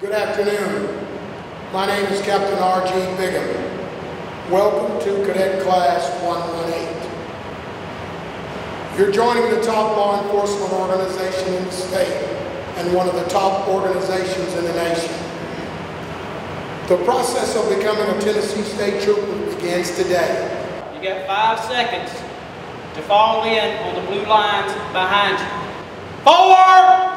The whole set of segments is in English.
Good afternoon. My name is Captain R.G. Bigham. Welcome to Cadet Class 118. You're joining the top law enforcement organization in the state and one of the top organizations in the nation. The process of becoming a Tennessee State Trooper begins today. You got 5 seconds to fall in on the blue lines behind you. Forward!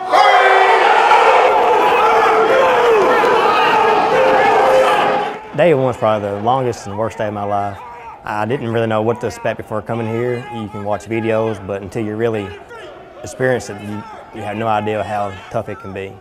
Day one's probably the longest and worst day of my life. I didn't really know what to expect before coming here. You can watch videos, but until you really experience it, you have no idea how tough it can be.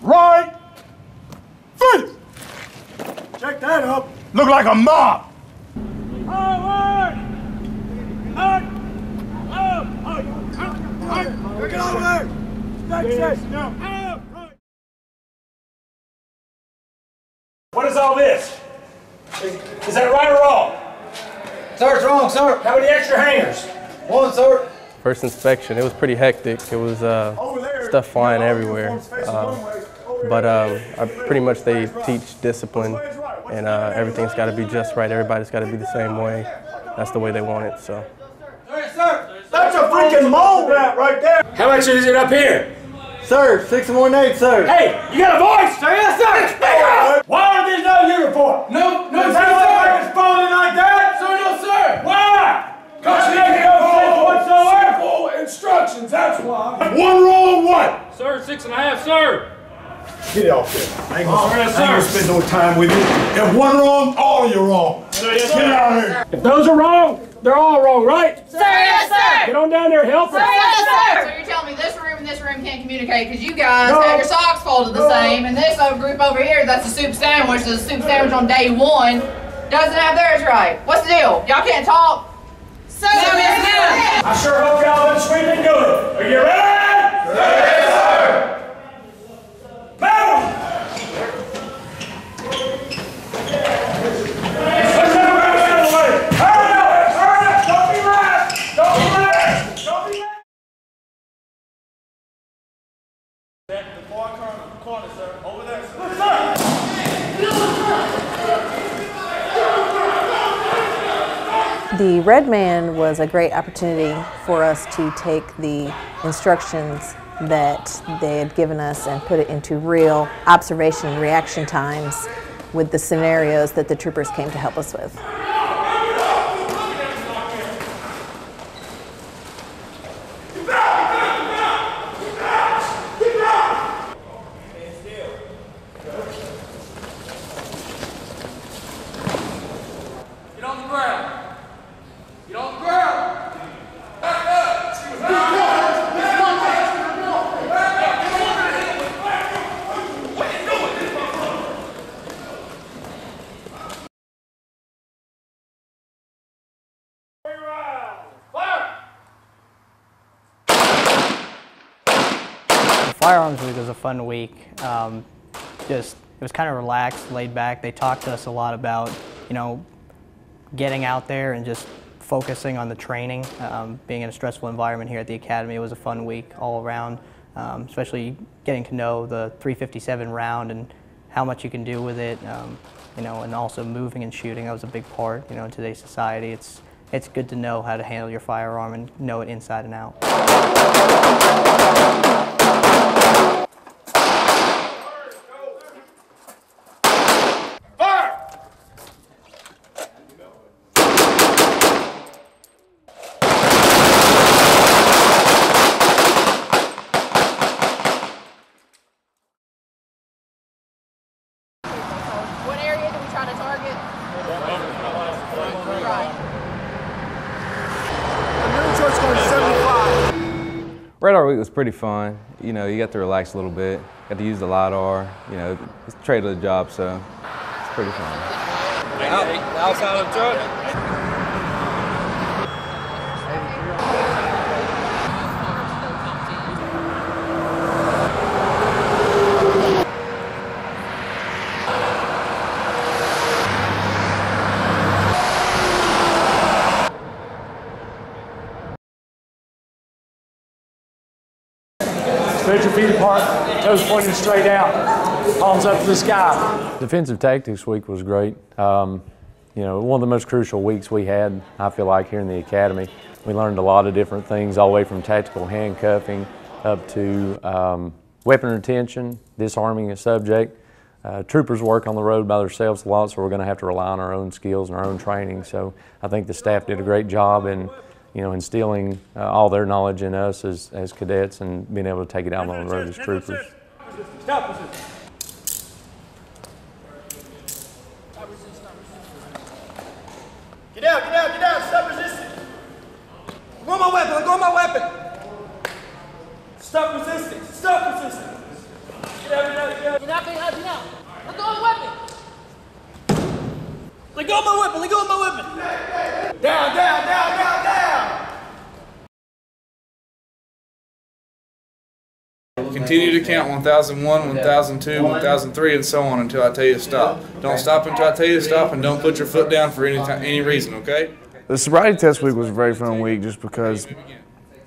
Right face! Check that up. Look like a mob. Get over there. What is all this? Is that right or wrong? Sir, it's wrong, sir. How many extra hangers? 1, sir. First inspection, it was pretty hectic. It was stuff flying everywhere. Pretty much they teach discipline, and everything's got to be just right. Everybody's got to be the same way. That's the way they want it. So. Sir, that's a freaking mole rat right there. How much is it up here? Sir, 6 more than 8, sir. Hey, you got a voice? Sir, yes, sir. Speak up. Why are there no uniform? No, Does that look like it's falling like that? Sir, no, sir. Why? Because you didn't know whatsoever. Simple instructions, that's why. One wrong one. Sir, 6.5, sir. Get it off there. I ain't gonna spend no time with you. If one wrong, all of you wrong. Sir, yes, Get sir. out of here. If those are wrong, they're all wrong, right? Sir, yes, sir. Get on down there and help us. Sir, yes, sir. So you're telling me this room and this room can't communicate because you guys have your socks folded the same, and this other group over here, that's a soup sandwich, the soup sandwich on day 1, doesn't have theirs right. What's the deal? Y'all can't talk? Sir, yes, ma'am. I sure hope y'all done sweeping good. Are you ready? Yes, sir. Move! Let's have a out of the way. Hurry up! Hurry up! Don't be rash! Don't be rash! Don't be rash! The far corner, sir. Over there, sir. Yes, sir. The Red Man was a great opportunity for us to take the instructions that they had given us and put it into real observation and reaction times with the scenarios that the troopers came to help us with. Get on the ground. Get on the ground. Back up. Firearms Week was a fun week. It was kind of relaxed, laid back. They talked to us a lot about, getting out there and just focusing on the training. Being in a stressful environment here at the Academy, it was a fun week all around, especially getting to know the 357 round and how much you can do with it, and also moving and shooting. That was a big part, in today's society. It's good to know how to handle your firearm and know it inside and out. What area do we try to target? Right. Week was pretty fun. You know, you got to relax a little bit. Got to use the LiDAR. You know, it's a trade of the job, so it's pretty fun. Outside of the truck. Put your feet apart, toes pointing straight out, palms up to the sky. Defensive Tactics Week was great. You know, one of the most crucial weeks we had, I feel like, here in the Academy. We learned a lot of different things, all the way from tactical handcuffing up to weapon retention, disarming a subject. Troopers work on the road by themselves a lot, so we're going to have to rely on our own skills and our own training. So I think the staff did a great job in, you know, instilling all their knowledge in us as cadets and being able to take it out on the road as troopers. Stop. Get out, stop resisting. Let go of my weapon. Stop resisting. Get out. You're not going to help me now. Let go of my weapon. Let go of my weapon. Down. Continue to count 1001, 1002, 1003, and so on until I tell you to stop. Don't stop until I tell you to stop, and don't put your foot down for any reason, okay? The sobriety test week was a very fun week just because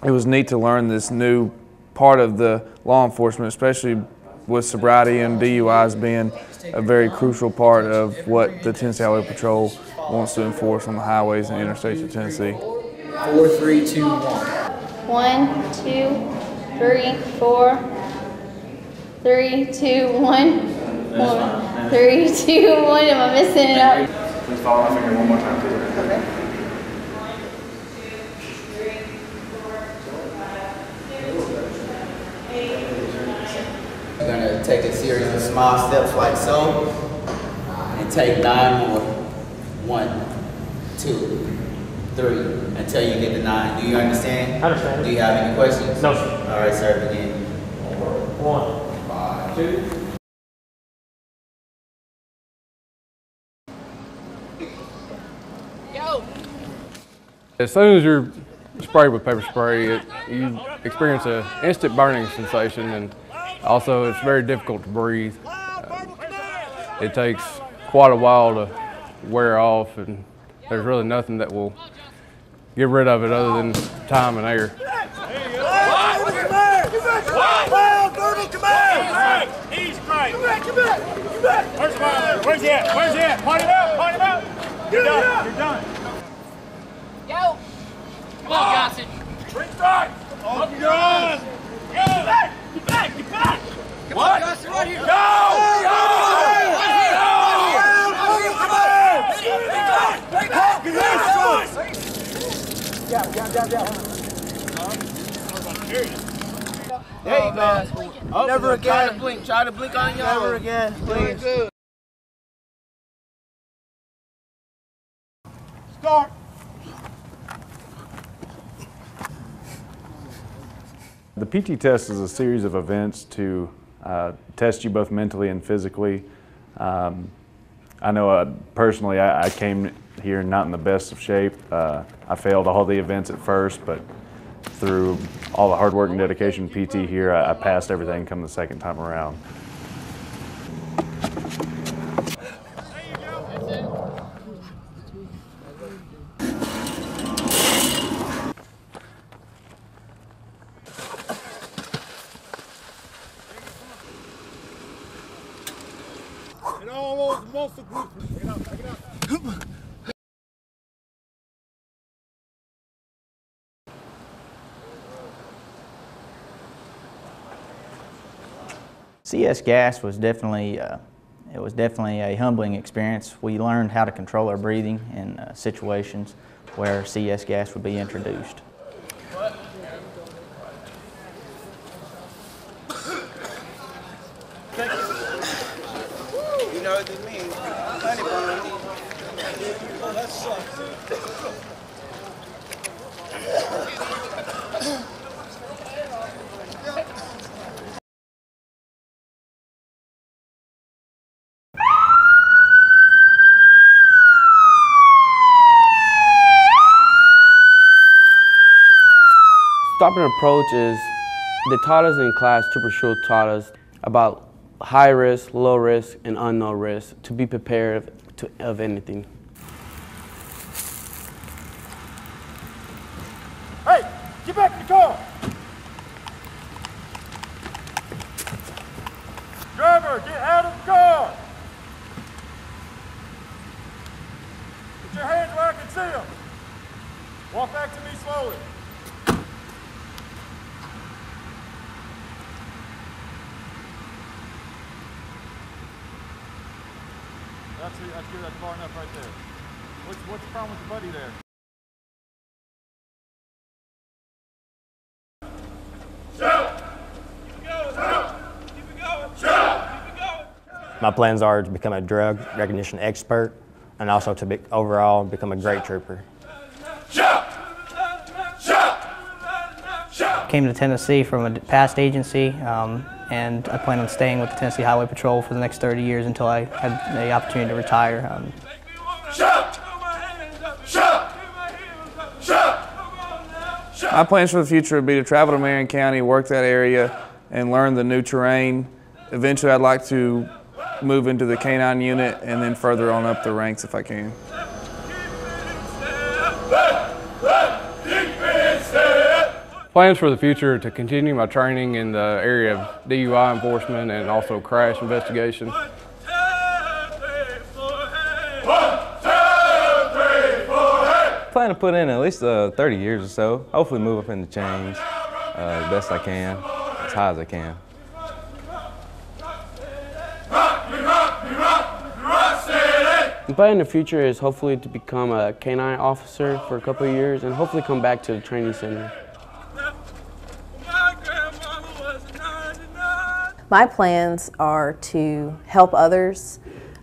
it was neat to learn this new part of the law enforcement, especially with sobriety and DUIs being a very crucial part of what the Tennessee Highway Patrol wants to enforce on the highways and interstates of Tennessee. 4, 3, 2, 1. 1, 2, 3, 4. 3, 2, 1. 1, 3, 2, 1. Am I messing it up? Please follow my finger one more time, please. Okay. We're going to take a series of small steps like so, and take 9 more. 1, 2, 3, until you get to 9. Do you understand? I understand. Do you have any questions? No, sir. All right, sir, begin. 1, 5, 2. As soon as you're sprayed with pepper spray, you experience an instant burning sensation, and also it's very difficult to breathe. It takes quite a while to wear off, and there's really nothing that will get rid of it other than time and air. He's great. Come back. Where's he at? Point him out. You're done. Go. Come on, Johnson. Ring strike. Up your gun. Get back. Come on, Johnson, right here. Hey, man. Never again. Try to blink on your Never again, please. Start. The PT test is a series of events to test you both mentally and physically. I know personally I came here not in the best of shape. I failed all the events at first, but through all the hard work and dedication PT here, I passed everything come the second time around. And all those muscle groups. Take it out. CS gas was definitely a humbling experience. We learned how to control our breathing in situations where CS gas would be introduced. You know what this means? Honey bun. Oh, that sucks. Stopping approach is, they taught us in class, Trooper Schultz taught us about high risk, low risk, and unknown risk to be prepared of anything. Hey, get back in the car! Driver, get out of the car! Put your hands where I can see them. Walk back to me slowly. That's good, that's far enough right there. What's the problem with your buddy there? My plans are to become a drug recognition expert and also to overall become a great trooper. Came to Tennessee from a past agency, and I plan on staying with the Tennessee Highway Patrol for the next 30 years until I have the opportunity to retire. My plans for the future would be to travel to Marion County, work that area, and learn the new terrain. Eventually, I'd like to move into the K-9 unit and then further on up the ranks if I can. Plans for the future are to continue my training in the area of DUI enforcement and also crash investigation. Plan to put in at least 30 years or so. Hopefully move up in the chains as best I can, as high as I can. The plan in the future is hopefully to become a K-9 officer for a couple of years and hopefully come back to the training center. My plans are to help others.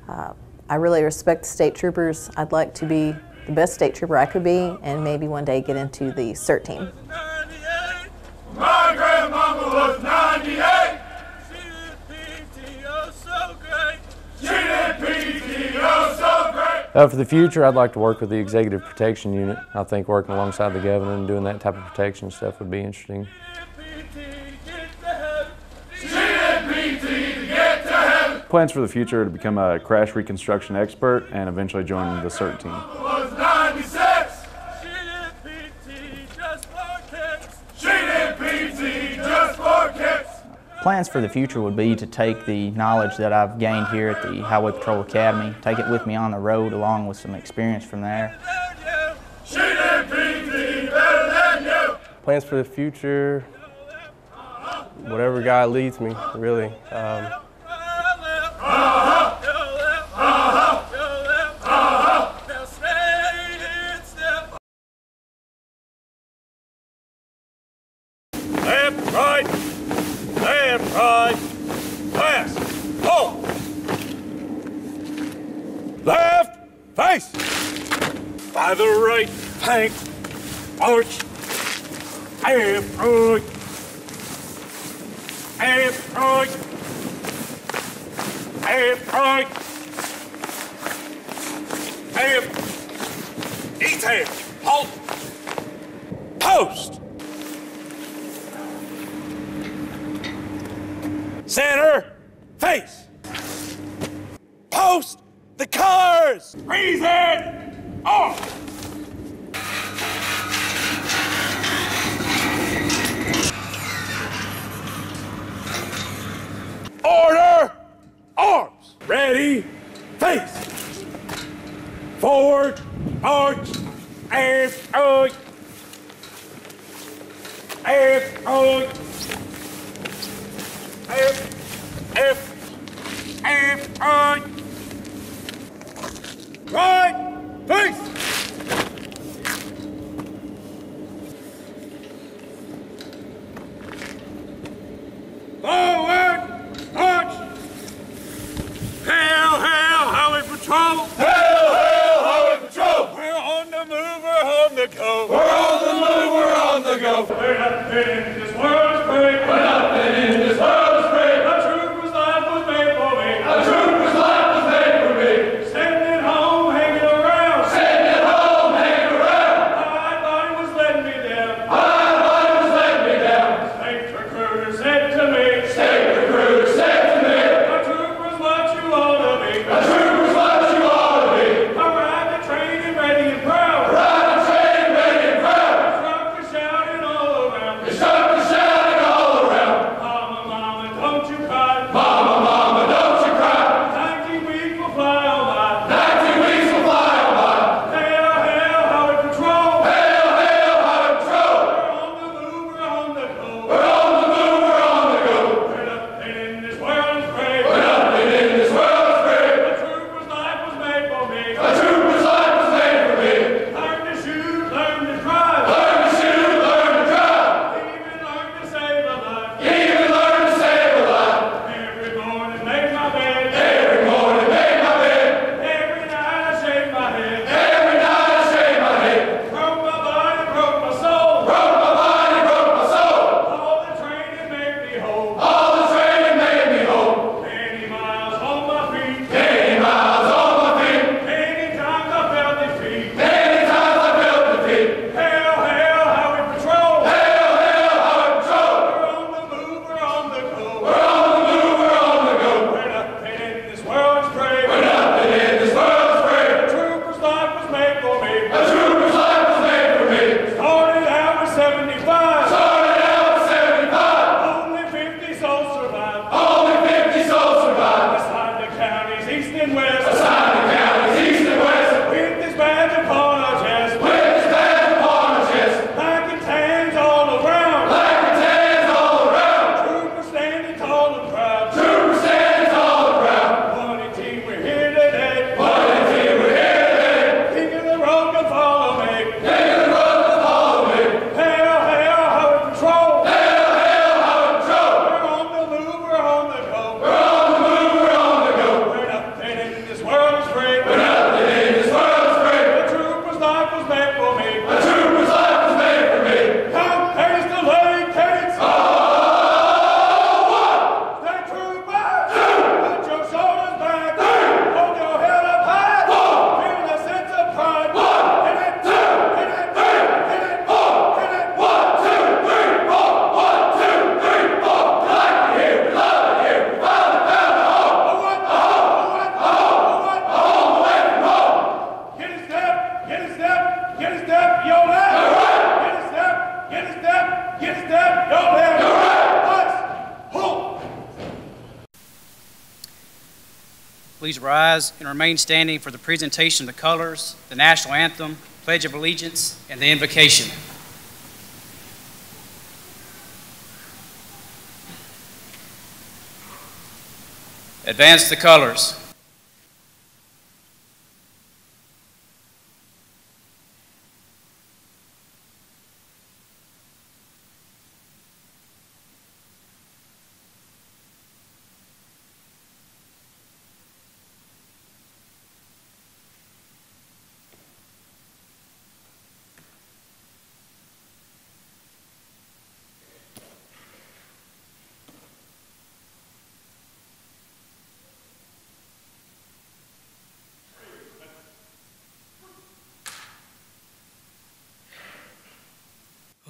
I really respect the state troopers. I'd like to be the best state trooper I could be and maybe one day get into the CERT team. My grandmama was 98. She did PTO so great. For the future, I'd like to work with the Executive Protection Unit. I think working alongside the governor and doing that type of protection stuff would be interesting. Plans for the future are to become a crash reconstruction expert and eventually join the CERT team. Was 96. She did PT just for kicks. Plans for the future would be to take the knowledge that I've gained here at the Highway Patrol Academy, take it with me on the road along with some experience from there. She did PT better than you. Plans for the future, whatever God leads me, really. Left, right, pass, hold. Left, face. By the right flank, arch, left, right, left, right, left, right, left, detail, halt, post. Center, face. Post the cars. Reason, off. Order, arms. Ready, face. Forward, march, and out. And out. Right, face. Forward, march. Hail, hail, Highway Patrol. Hail, hail, Highway Patrol. We're on the move, we're on the go. We're on the move, we're on the go. We're not in this world's great. We're not in this world's great. A trooper's life was made for me. A trooper's life was made for me. Sending home, hanging around. Sending home, hanging around. My body was letting me down. My body was letting please rise and remain standing for the presentation of the colors, the national anthem, Pledge of Allegiance, and the invocation. Advance the colors.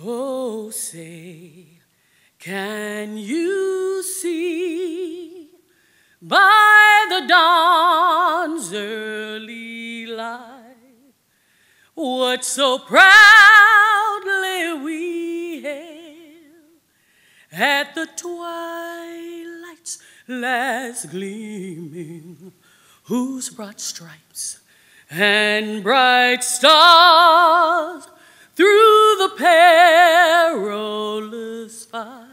Oh, say, can you see by the dawn's early light what so proudly we hailed at the twilight's last gleaming, whose broad stripes and bright stars through the perilous fight,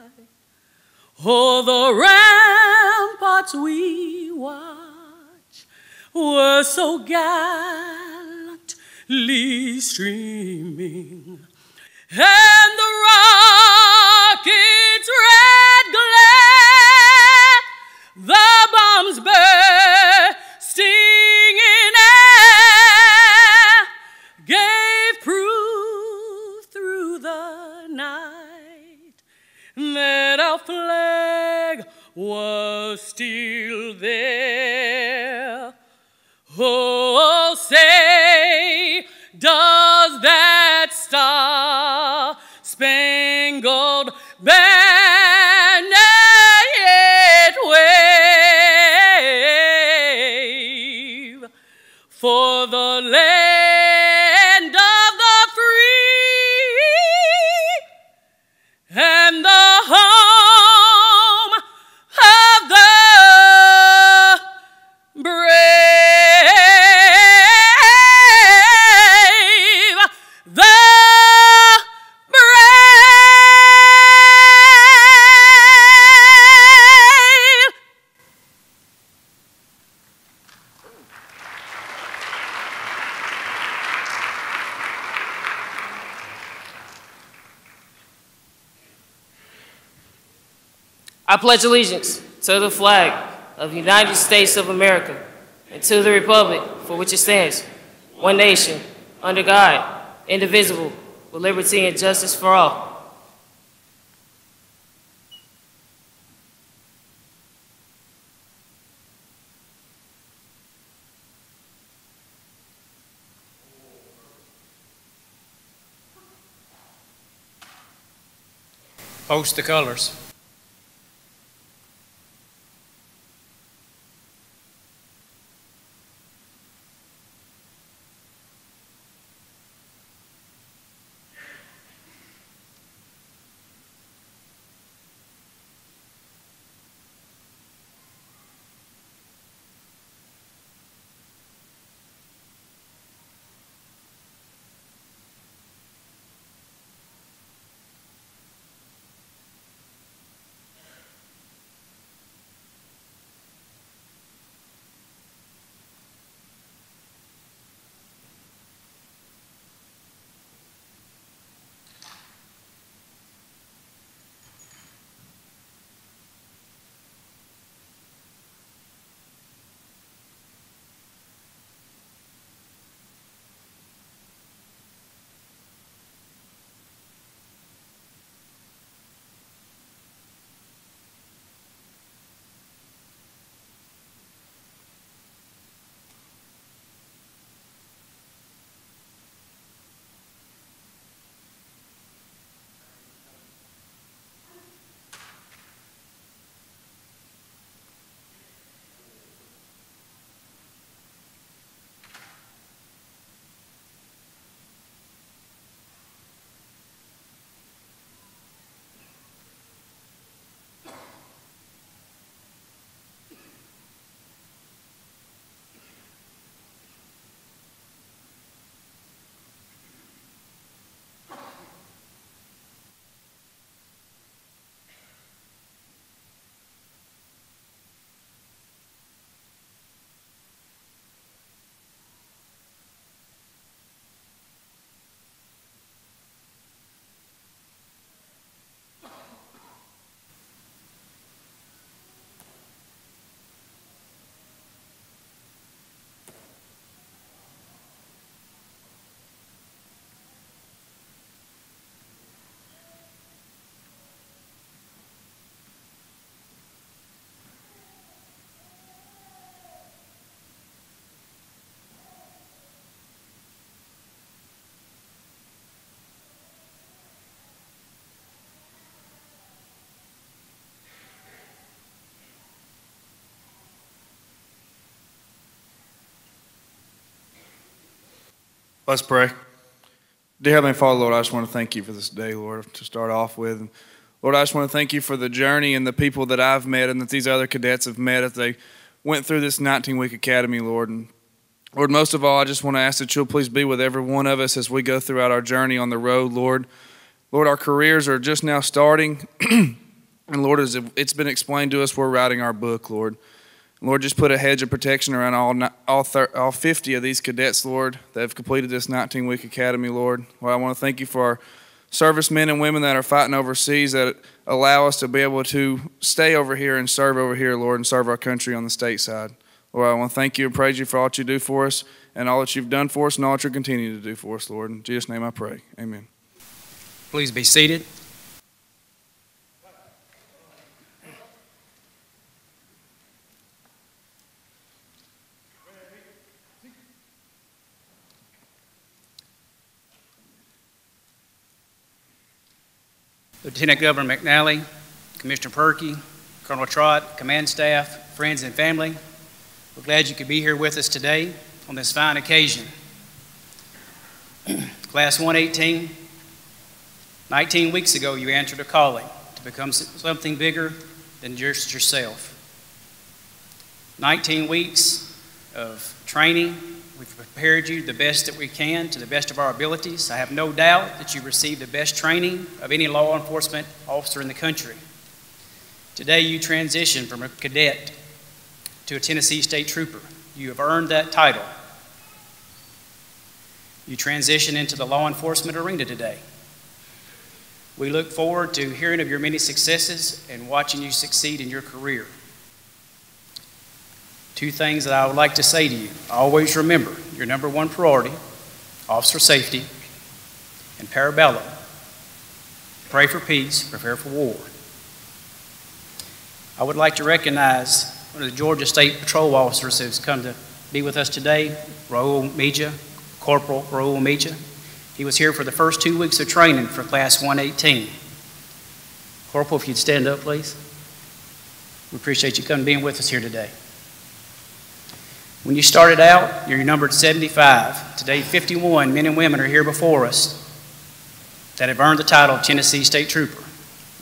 o'er the ramparts we watch, were so gallantly streaming, and the rocket's red glare, the bombs bursting in air, gave proof through the night that our flag was still there. Oh, say, does that star-spangled banner yet wave for the land of the free and the home of the brave, the brave. I pledge allegiance to the flag of the United States of America and to the republic for which it stands, one nation, under God, indivisible, with liberty and justice for all. Hoist the colors. Let's pray. Dear Heavenly Father, Lord, I just want to thank you for this day, Lord, to start off with. Lord, I just want to thank you for the journey and the people that I've met and that these other cadets have met as they went through this 19-week academy, Lord. And Lord, most of all, I just want to ask that you'll please be with every one of us as we go throughout our journey on the road, Lord. Lord, our careers are just now starting. And Lord, as it's been explained to us, we're writing our book, Lord. Lord, just put a hedge of protection around all 50 of these cadets, Lord, that have completed this 19-week academy, Lord. Lord, I want to thank you for our servicemen and women that are fighting overseas that allow us to be able to stay over here and serve over here, Lord, and serve our country on the state side. Lord, I want to thank you and praise you for all that you do for us and all that you've done for us and all that you're continuing to do for us, Lord. In Jesus' name I pray. Amen. Please be seated. Lieutenant Governor McNally, Commissioner Perkey, Colonel Trott, command staff, friends and family, we're glad you could be here with us today on this fine occasion. Class 118, 19 weeks ago you answered a calling to become something bigger than just yourself. 19 weeks of training. We've prepared you the best that we can to the best of our abilities. I have no doubt that you received the best training of any law enforcement officer in the country. Today you transition from a cadet to a Tennessee State Trooper. You have earned that title. You transition into the law enforcement arena today. We look forward to hearing of your many successes and watching you succeed in your career. Two things that I would like to say to you. Always remember your number one priority, officer safety, and parabellum. Pray for peace, prepare for war. I would like to recognize one of the Georgia State Patrol officers who's come to be with us today, Raul Mija, Corporal Raul Mija. He was here for the first 2 weeks of training for Class 118. Corporal, if you'd stand up, please. We appreciate you coming being with us here today. When you started out, you numbered 75. Today, 51 men and women are here before us that have earned the title of Tennessee State Trooper.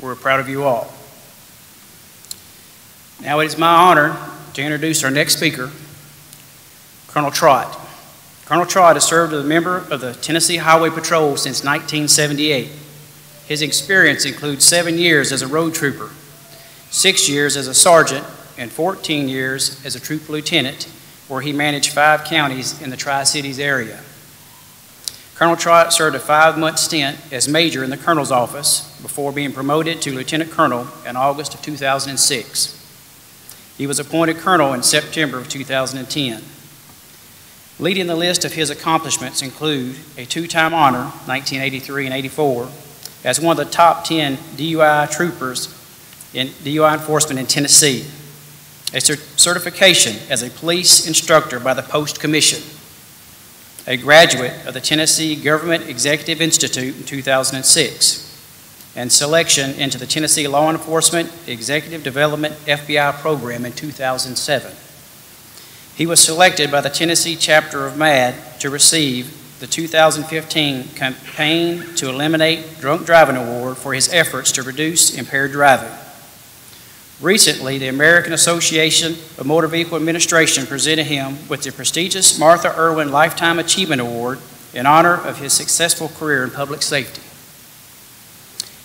We're proud of you all. Now it is my honor to introduce our next speaker, Colonel Trott. Colonel Trott has served as a member of the Tennessee Highway Patrol since 1978. His experience includes 7 years as a road trooper, 6 years as a sergeant, and 14 years as a troop lieutenant, where he managed 5 counties in the Tri-Cities area. Colonel Trott served a 5-month stint as major in the colonel's office before being promoted to lieutenant colonel in August of 2006. He was appointed colonel in September of 2010. Leading the list of his accomplishments include a 2-time honor, 1983 and 84, as one of the top 10 DUI troopers in DUI enforcement in Tennessee, a certification as a police instructor by the Post Commission, a graduate of the Tennessee Government Executive Institute in 2006, and selection into the Tennessee Law Enforcement Executive Development FBI program in 2007. He was selected by the Tennessee chapter of MAD to receive the 2015 Campaign to Eliminate Drunk Driving Award for his efforts to reduce impaired driving. Recently, the American Association of Motor Vehicle Administration presented him with the prestigious Martha Irwin Lifetime Achievement Award in honor of his successful career in public safety.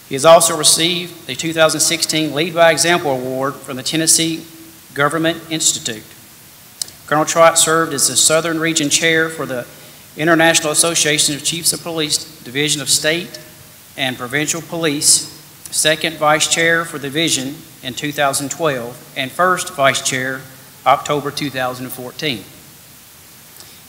He has also received the 2016 Lead by Example Award from the Tennessee Government Institute. Colonel Trott served as the Southern Region Chair for the International Association of Chiefs of Police Division of State and Provincial Police, Second Vice Chair for the Division in 2012, and First Vice Chair, October 2014.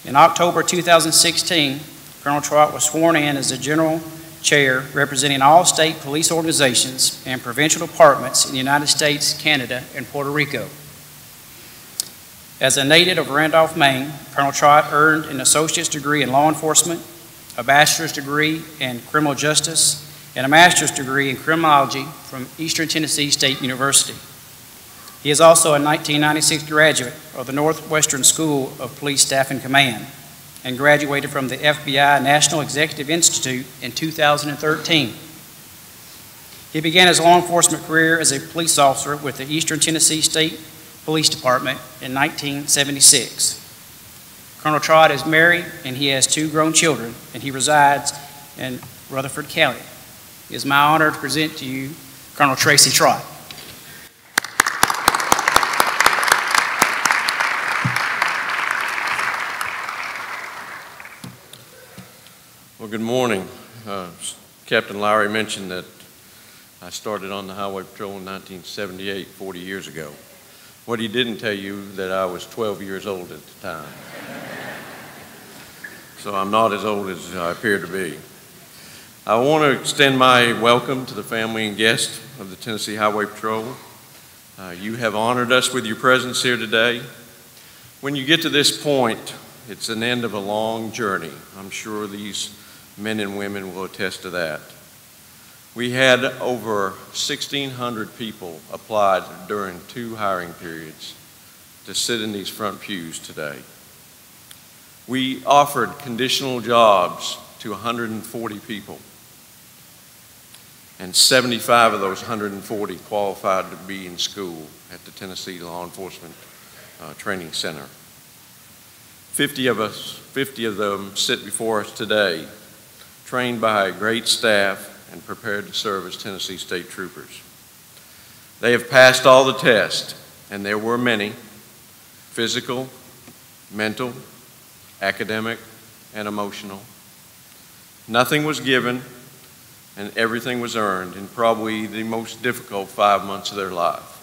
In October 2016, Colonel Trott was sworn in as the General Chair representing all state police organizations and provincial departments in the United States, Canada, and Puerto Rico. As a native of Randolph, Maine, Colonel Trott earned an associate's degree in law enforcement, a bachelor's degree in criminal justice, and a master's degree in criminology from Eastern Tennessee State University. He is also a 1996 graduate of the Northwestern School of Police Staff and Command. and graduated from the FBI National Executive Institute in 2013. He began his law enforcement career as a police officer with the Eastern Tennessee State Police Department in 1976. Colonel Trott is married and he has 2 grown children, and he resides in Rutherford County. It is my honor to present to you Colonel Tracy Trott. Well, good morning. Captain Lowry mentioned that I started on the Highway Patrol in 1978, 40 years ago. What he didn't tell you that I was 12 years old at the time. So I'm not as old as I appear to be. I want to extend my welcome to the family and guests of the Tennessee Highway Patrol. You have honored us with your presence here today. When you get to this point, it's an end of a long journey. I'm sure these men and women will attest to that. We had over 1,600 people applied during 2 hiring periods to sit in these front pews today. We offered conditional jobs to 140 people, and 75 of those 140 qualified to be in school at the Tennessee Law Enforcement Training Center. 50 of them sit before us today, trained by a great staff and prepared to serve as Tennessee State Troopers. They have passed all the tests, and there were many: physical, mental, academic, and emotional. Nothing was given, and everything was earned in probably the most difficult 5 months of their life.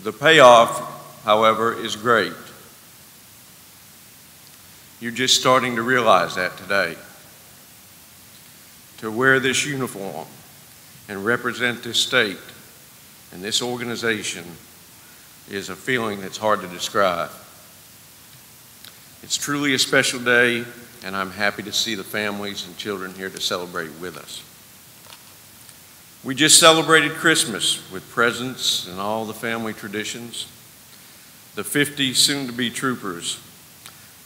The payoff, however, is great. You're just starting to realize that today. To wear this uniform and represent this state and this organization is a feeling that's hard to describe. It's truly a special day, and I'm happy to see the families and children here to celebrate with us. We just celebrated Christmas with presents and all the family traditions. The 50 soon-to-be troopers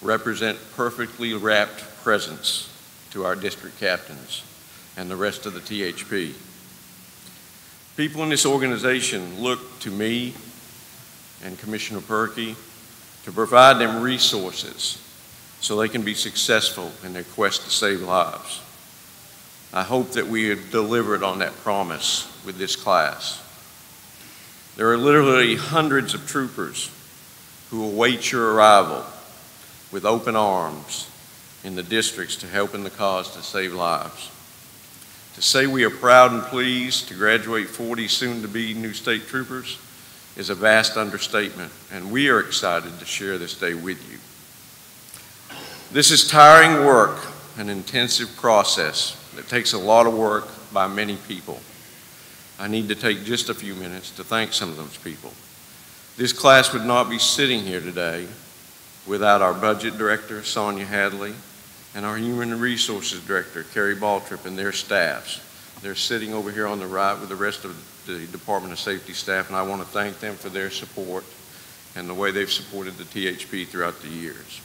represent perfectly wrapped presents to our district captains and the rest of the THP. People in this organization look to me and Commissioner Perkey to provide them resources so they can be successful in their quest to save lives. I hope that we have delivered on that promise with this class. There are literally hundreds of troopers who await your arrival with open arms in the districts to help in the cause to save lives. To say we are proud and pleased to graduate 40 soon-to-be new state troopers is a vast understatement, and we are excited to share this day with you. This is tiring work, an intensive process that takes a lot of work by many people. I need to take just a few minutes to thank some of those people. This class would not be sitting here today without our budget director, Sonia Hadley, and our human resources director, Carrie Baltrip, and their staffs. They're sitting over here on the right with the rest of the Department of Safety staff, and I want to thank them for their support and the way they've supported the THP throughout the years.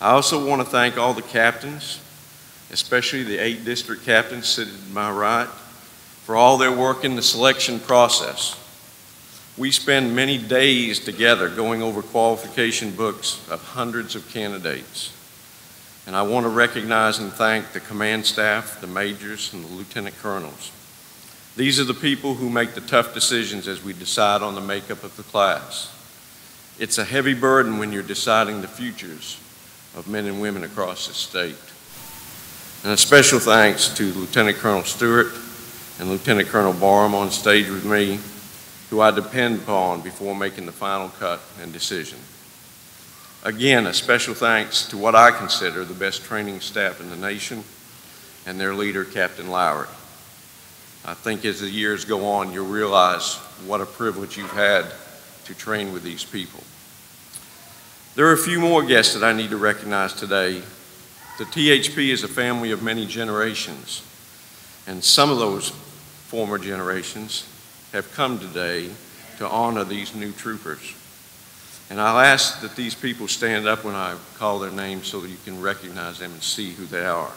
I also want to thank all the captains, especially the 8 district captains sitting to my right, for all their work in the selection process. We spend many days together going over qualification books of hundreds of candidates. And I want to recognize and thank the command staff, the majors, and the lieutenant colonels. These are the people who make the tough decisions as we decide on the makeup of the class. It's a heavy burden when you're deciding the futures of men and women across the state. And a special thanks to Lieutenant Colonel Stewart and Lieutenant Colonel Barham on stage with me, who I depend upon before making the final cut and decision. Again, a special thanks to what I consider the best training staff in the nation and their leader, Captain Lowry. I think as the years go on, you'll realize what a privilege you've had to train with these people. There are a few more guests that I need to recognize today. The THP is a family of many generations, and some of those former generations have come today to honor these new troopers. And I'll ask that these people stand up when I call their names so that you can recognize them and see who they are.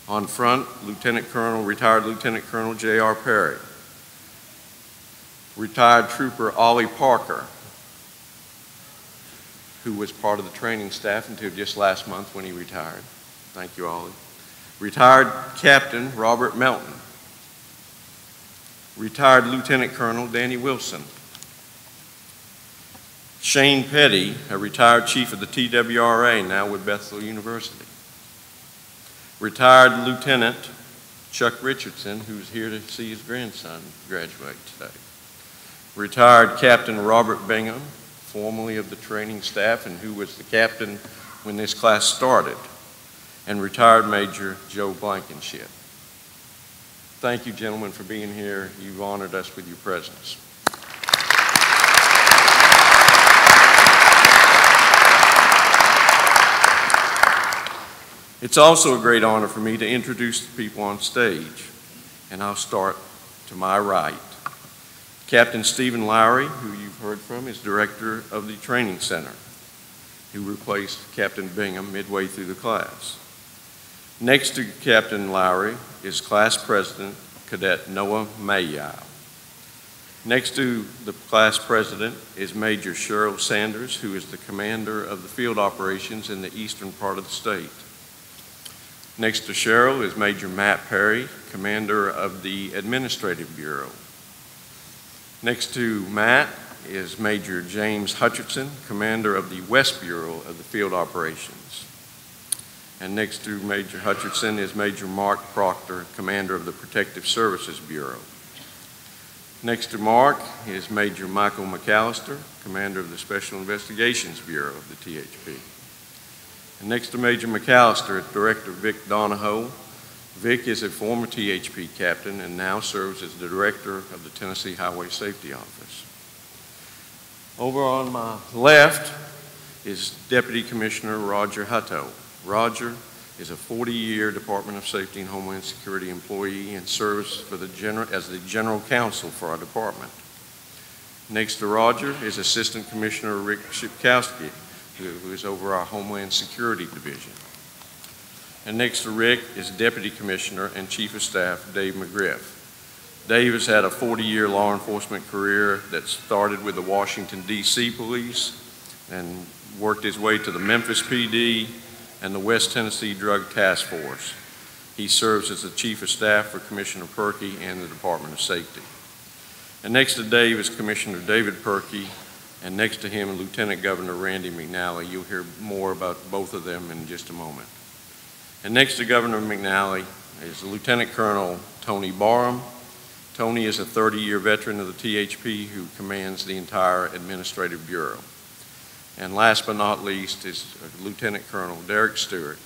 On front, retired Lieutenant Colonel J.R. Perry. Retired Trooper Ollie Parker, who was part of the training staff until just last month when he retired. Thank you, Ollie. Retired Captain Robert Melton. Retired Lieutenant Colonel Danny Wilson. Shane Petty, a retired chief of the TWRA, now with Bethel University. Retired Lieutenant Chuck Richardson, who's here to see his grandson graduate today. Retired Captain Robert Bingham, formerly of the training staff and who was the captain when this class started. And retired Major Joe Blankenship. Thank you, gentlemen, for being here. You've honored us with your presence. It's also a great honor for me to introduce the people on stage, and I'll start to my right. Captain Stephen Lowry, who you've heard from, is director of the training center, who replaced Captain Bingham midway through the class. Next to Captain Lowry is Class President, Cadet Noah Mayow. Next to the Class President is Major Cheryl Sanders, who is the commander of the field operations in the eastern part of the state. Next to Cheryl is Major Matt Perry, commander of the Administrative Bureau. Next to Matt is Major James Hutchinson, commander of the West Bureau of the Field Operations. And next to Major Hutchinson is Major Mark Proctor, commander of the Protective Services Bureau. Next to Mark is Major Michael McAllister, commander of the Special Investigations Bureau of the THP. And next to Major McAllister is Director Vic Donahoe. Vic is a former THP captain and now serves as the director of the Tennessee Highway Safety Office. Over on my left is Deputy Commissioner Roger Hutto. Roger is a 40-year Department of Safety and Homeland Security employee and serves as the General Counsel for our department. Next to Roger is Assistant Commissioner Rick Shipkowski, who is over our Homeland Security Division. And next to Rick is Deputy Commissioner and Chief of Staff Dave McGriff. Dave has had a 40-year law enforcement career that started with the Washington, D.C. Police and worked his way to the Memphis PD and the West Tennessee Drug Task Force. He serves as the Chief of Staff for Commissioner Perkey and the Department of Safety. And next to Dave is Commissioner David Perkey, and next to him, Lieutenant Governor Randy McNally. You'll hear more about both of them in just a moment. And next to Governor McNally is Lieutenant Colonel Tony Barham. Tony is a 30-year veteran of the THP who commands the entire Administrative Bureau. And last but not least is Lieutenant Colonel Derek Stewart.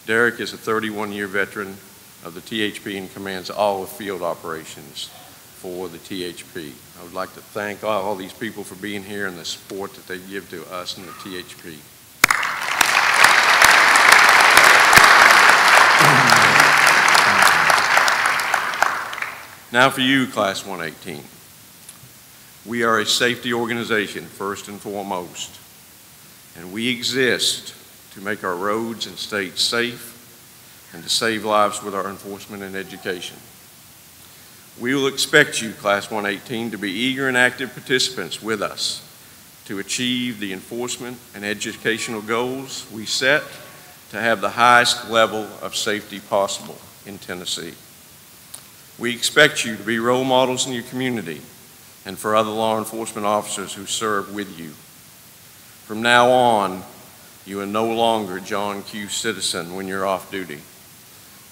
Derek is a 31-year veteran of the THP and commands all of field operations for the THP. I would like to thank all these people for being here and the support that they give to us in the THP. Now for you, Class 118. We are a safety organization first and foremost, and we exist to make our roads and states safe and to save lives with our enforcement and education. We will expect you, Class 118, to be eager and active participants with us to achieve the enforcement and educational goals we set to have the highest level of safety possible in Tennessee. We expect you to be role models in your community and for other law enforcement officers who serve with you. From now on, you are no longer John Q. Citizen when you're off duty.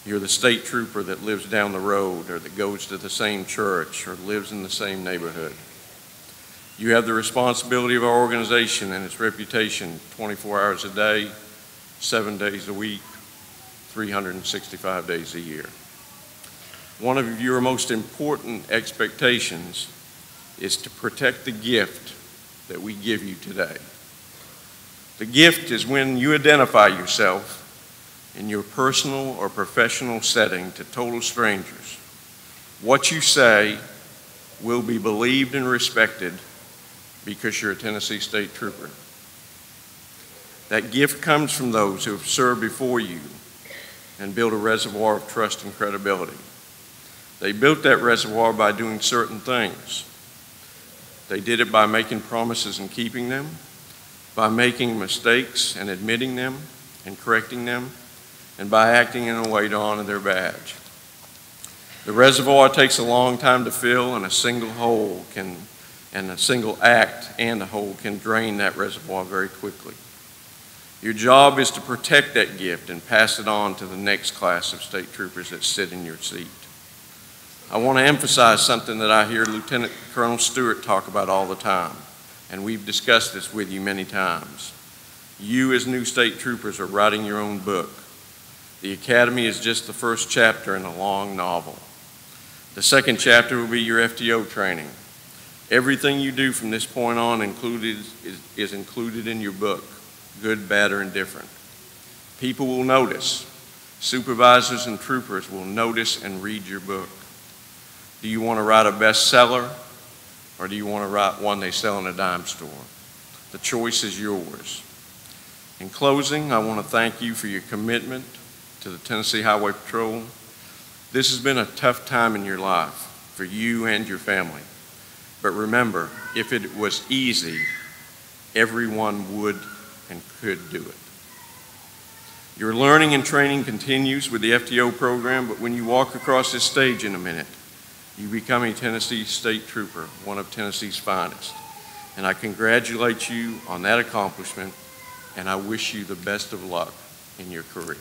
You're the state trooper that lives down the road or that goes to the same church or lives in the same neighborhood. You have the responsibility of our organization and its reputation 24 hours a day, 7 days a week, 365 days a year. One of your most important expectations is to protect the gift that we give you today. The gift is when you identify yourself in your personal or professional setting to total strangers. What you say will be believed and respected because you're a Tennessee State Trooper. That gift comes from those who have served before you and built a reservoir of trust and credibility. They built that reservoir by doing certain things. They did it by making promises and keeping them, by making mistakes and admitting them and correcting them, and by acting in a way to honor their badge. The reservoir takes a long time to fill, and a single act and a hole can drain that reservoir very quickly. Your job is to protect that gift and pass it on to the next class of state troopers that sit in your seat. I want to emphasize something that I hear Lieutenant Colonel Stewart talk about all the time, and we've discussed this with you many times. You as new state troopers are writing your own book. The Academy is just the first chapter in a long novel. The second chapter will be your FTO training. Everything you do from this point on is included in your book, good, bad, or indifferent. People will notice. Supervisors and troopers will notice and read your book. Do you want to write a bestseller, or do you want to write one they sell in a dime store? The choice is yours. In closing, I want to thank you for your commitment to the Tennessee Highway Patrol. This has been a tough time in your life for you and your family. But remember, if it was easy, everyone would and could do it. Your learning and training continues with the FTO program, but when you walk across this stage in a minute, you become a Tennessee State Trooper, one of Tennessee's finest. And I congratulate you on that accomplishment, and I wish you the best of luck in your career.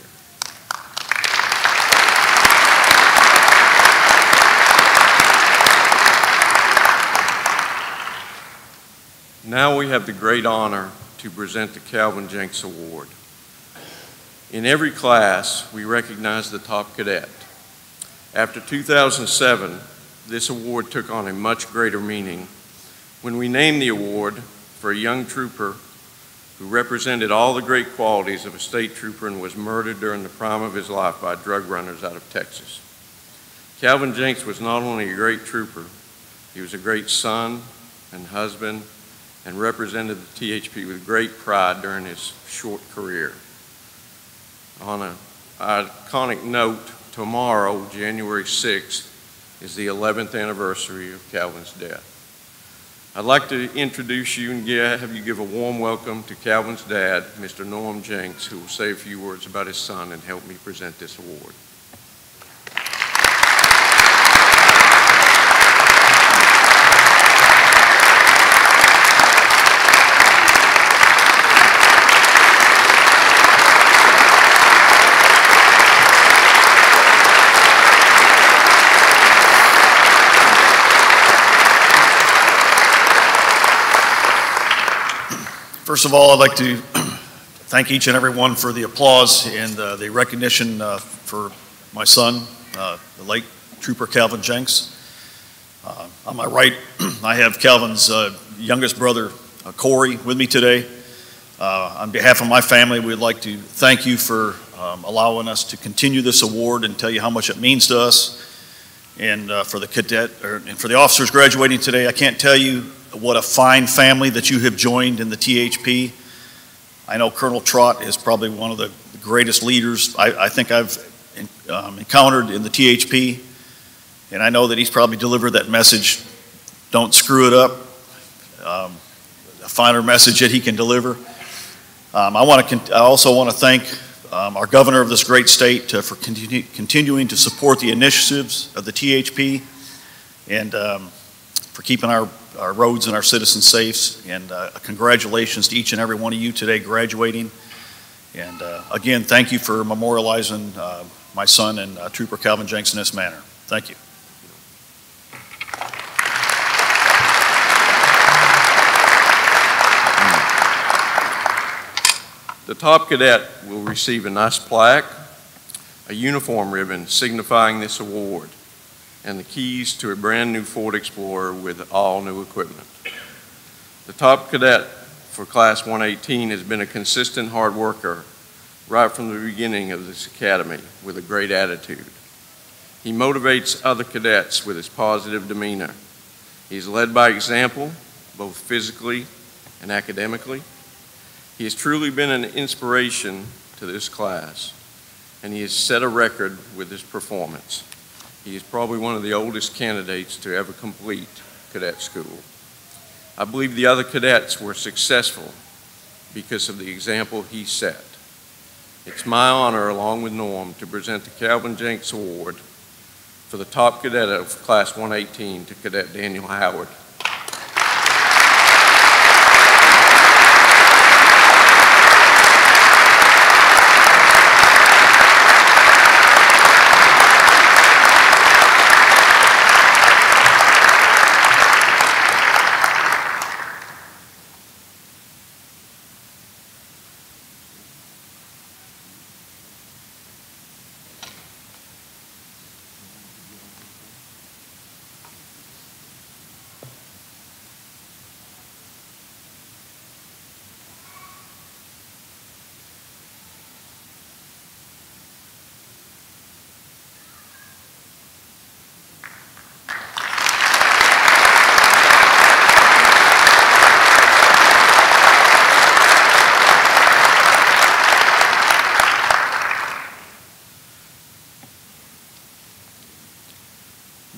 Now we have the great honor to present the Calvin Jenks Award. In every class, we recognize the top cadet. After 2007, this award took on a much greater meaning when we named the award for a young trooper who represented all the great qualities of a state trooper and was murdered during the prime of his life by drug runners out of Texas. Calvin Jenks was not only a great trooper, he was a great son and husband and represented the THP with great pride during his short career. On an iconic note, tomorrow, January 6th, is the 11th anniversary of Calvin's death. I'd like to introduce you and have you give a warm welcome to Calvin's dad, Mr. Norm Jenks, who will say a few words about his son and help me present this award. First of all, I'd like to thank each and every one for the applause and the recognition for my son, the late Trooper Calvin Jenks. On my right, I have Calvin's youngest brother, Corey, with me today. On behalf of my family, we'd like to thank you for allowing us to continue this award and tell you how much it means to us. And for the cadet, and for the officers graduating today, I can't tell you what a fine family that you have joined in the THP. I know Colonel Trott is probably one of the greatest leaders I think I've encountered in the THP, and I know that he's probably delivered that message, don't screw it up, a finer message that he can deliver. I also want to thank our governor of this great state for continuing to support the initiatives of the THP and for keeping our roads and our citizens safe. And congratulations to each and every one of you today graduating. And again, thank you for memorializing my son and Trooper Calvin Jenks in this manner. Thank you. The top cadet will receive a nice plaque, a uniform ribbon signifying this award, and the keys to a brand new Ford Explorer with all new equipment. The top cadet for Class 118 has been a consistent hard worker right from the beginning of this academy with a great attitude. He motivates other cadets with his positive demeanor. He's led by example both physically and academically. He has truly been an inspiration to this class, and he has set a record with his performance. He is probably one of the oldest candidates to ever complete cadet school. I believe the other cadets were successful because of the example he set. It's my honor, along with Norm, to present the Calvin Jenks Award for the top cadet of Class 118 to Cadet Daniel Howard.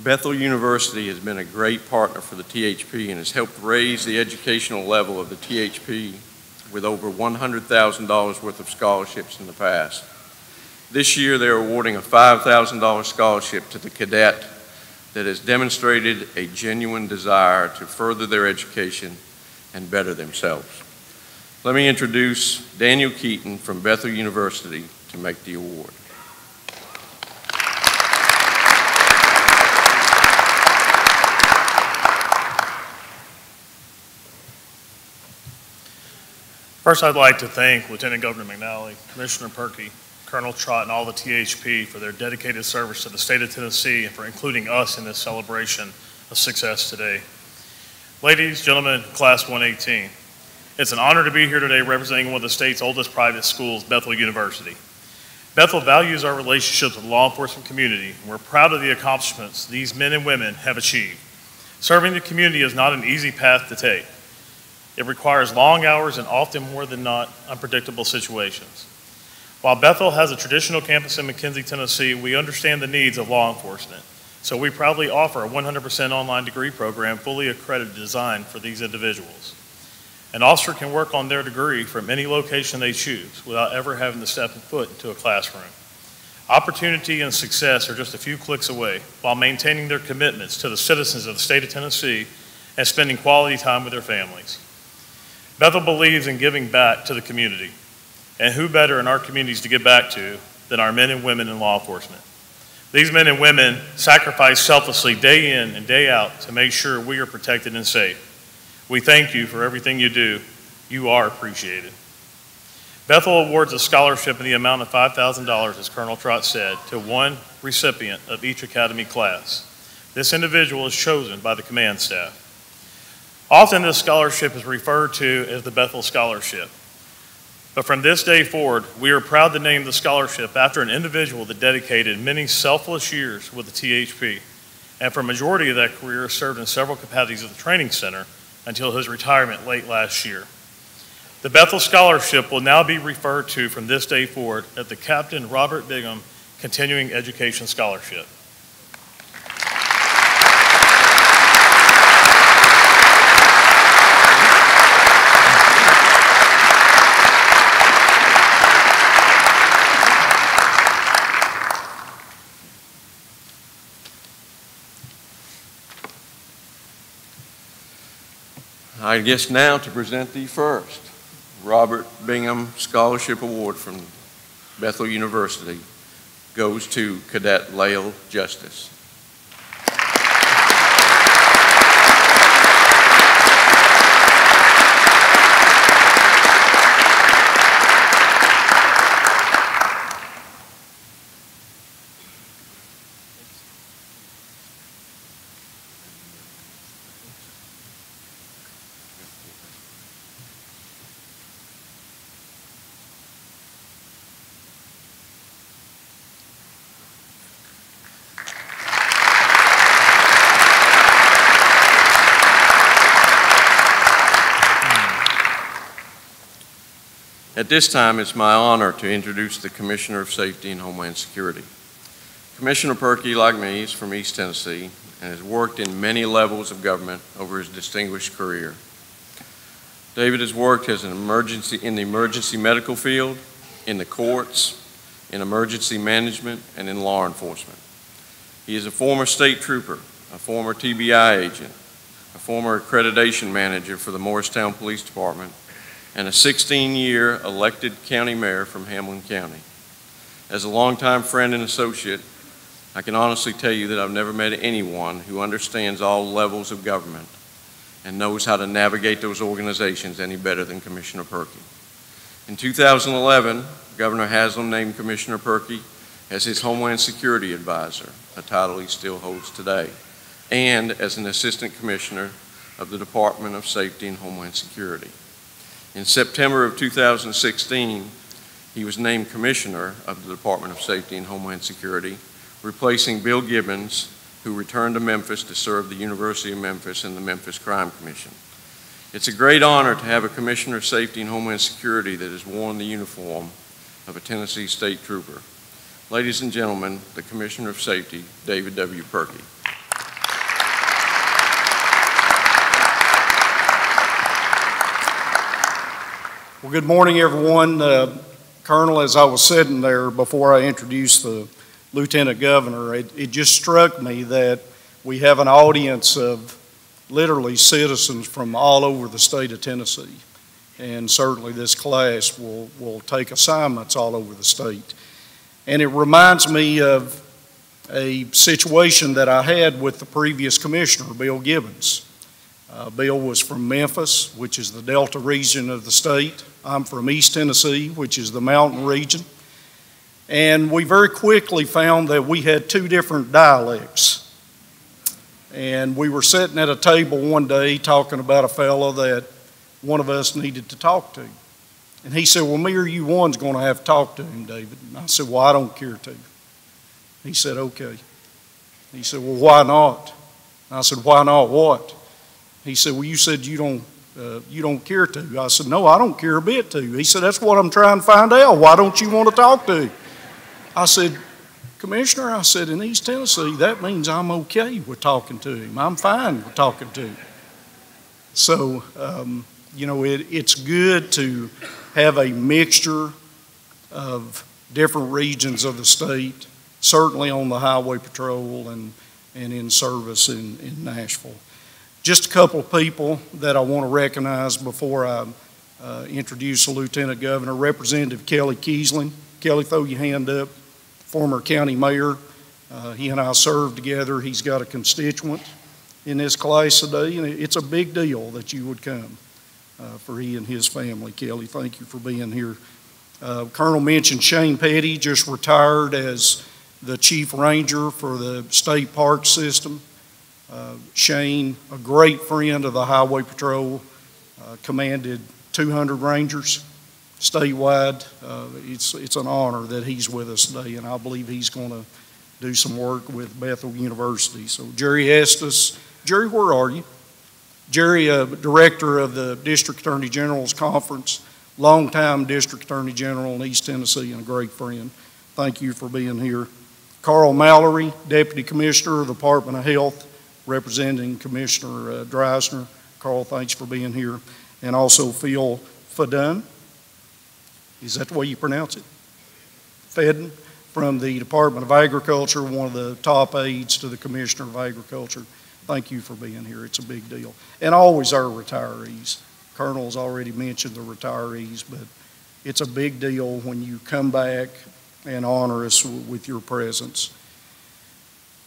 Bethel University has been a great partner for the THP and has helped raise the educational level of the THP with over $100,000 worth of scholarships in the past. This year, they're awarding a $5,000 scholarship to the cadet that has demonstrated a genuine desire to further their education and better themselves. Let me introduce Daniel Keaton from Bethel University to make the award. First, I'd like to thank Lieutenant Governor McNally, Commissioner Perkey, Colonel Trott, and all the THP for their dedicated service to the state of Tennessee and for including us in this celebration of success today. Ladies, gentlemen, Class 118, it's an honor to be here today representing one of the state's oldest private schools, Bethel University. Bethel values our relationships with the law enforcement community, and we're proud of the accomplishments these men and women have achieved. Serving the community is not an easy path to take. It requires long hours and often more than not unpredictable situations. While Bethel has a traditional campus in McKenzie, Tennessee, we understand the needs of law enforcement. So we proudly offer a 100% online degree program fully accredited designed for these individuals. An officer can work on their degree from any location they choose without ever having to step foot into a classroom. Opportunity and success are just a few clicks away while maintaining their commitments to the citizens of the state of Tennessee and spending quality time with their families. Bethel believes in giving back to the community, and who better in our communities to give back to than our men and women in law enforcement. These men and women sacrifice selflessly day in and day out to make sure we are protected and safe. We thank you for everything you do. You are appreciated. Bethel awards a scholarship in the amount of $5,000, as Colonel Trott said, to one recipient of each academy class. This individual is chosen by the command staff. Often this scholarship is referred to as the Bethel Scholarship. But from this day forward, we are proud to name the scholarship after an individual that dedicated many selfless years with the THP, and for a majority of that career served in several capacities at the training center until his retirement late last year. The Bethel Scholarship will now be referred to from this day forward as the Captain Robert Bingham Continuing Education Scholarship. I guess now to present the first Robert Bingham Scholarship Award from Bethel University goes to Cadet Lael Justice. At this time, it's my honor to introduce the Commissioner of Safety and Homeland Security. Commissioner Perkey, like me, is from East Tennessee and has worked in many levels of government over his distinguished career. David has worked in the emergency medical field, in the courts, in emergency management, and in law enforcement. He is a former state trooper, a former TBI agent, a former accreditation manager for the Morristown Police Department, and a 16-year elected county mayor from Hamlin County. As a longtime friend and associate, I can honestly tell you that I've never met anyone who understands all levels of government and knows how to navigate those organizations any better than Commissioner Perkey. In 2011, Governor Haslam named Commissioner Perkey as his Homeland Security Advisor, a title he still holds today, and as an Assistant Commissioner of the Department of Safety and Homeland Security. In September of 2016, he was named Commissioner of the Department of Safety and Homeland Security, replacing Bill Gibbons, who returned to Memphis to serve the University of Memphis and the Memphis Crime Commission. It's a great honor to have a Commissioner of Safety and Homeland Security that has worn the uniform of a Tennessee State Trooper. Ladies and gentlemen, the Commissioner of Safety, David W. Perkey. Well, good morning, everyone. Colonel, as I was sitting there before I introduced the Lieutenant Governor, it just struck me that we have an audience of literally citizens from all over the state of Tennessee. And certainly this class will take assignments all over the state. And it reminds me of a situation that I had with the previous commissioner, Bill Gibbons. Bill was from Memphis, which is the Delta region of the state. I'm from East Tennessee, which is the mountain region. And we very quickly found that we had two different dialects. And we were sitting at a table one day talking about a fellow that one of us needed to talk to. And he said, well, me or you one's going to have to talk to him, David. And I said, well, I don't care to. He said, okay. He said, well, why not? And I said, why not what? He said, well, you said you don't care to. I said, no, I don't care a bit to. He said, that's what I'm trying to find out. Why don't you want to talk to him? I said, Commissioner, I said, in East Tennessee, that means I'm okay with talking to him. I'm fine with talking to him. So, you know, it's good to have a mixture of different regions of the state, certainly on the highway patrol and in service in Nashville. Just a couple of people that I want to recognize before I introduce the Lieutenant Governor. Representative Kelly Kiesling. Kelly, throw your hand up. Former county mayor. He and I served together. He's got a constituent in this class today, and it's a big deal that you would come for he and his family. Kelly, thank you for being here. Colonel mentioned Shane Petty, just retired as the Chief Ranger for the state park system. Shane, a great friend of the Highway Patrol, commanded 200 Rangers statewide. It's an honor that he's with us today, and I believe he's going to do some work with Bethel University. So Jerry Estes. Jerry, where are you? Jerry, director of the District Attorney General's Conference, longtime District Attorney General in East Tennessee and a great friend. Thank you for being here. Carl Mallory, Deputy Commissioner of the Department of Health, representing Commissioner Dreisner. Carl, thanks for being here. And also Phil Fedun. Is that the way you pronounce it? Fedun, from the Department of Agriculture, one of the top aides to the Commissioner of Agriculture. Thank you for being here. It's a big deal. And always our retirees. Colonel's already mentioned the retirees, but it's a big deal when you come back and honor us with your presence.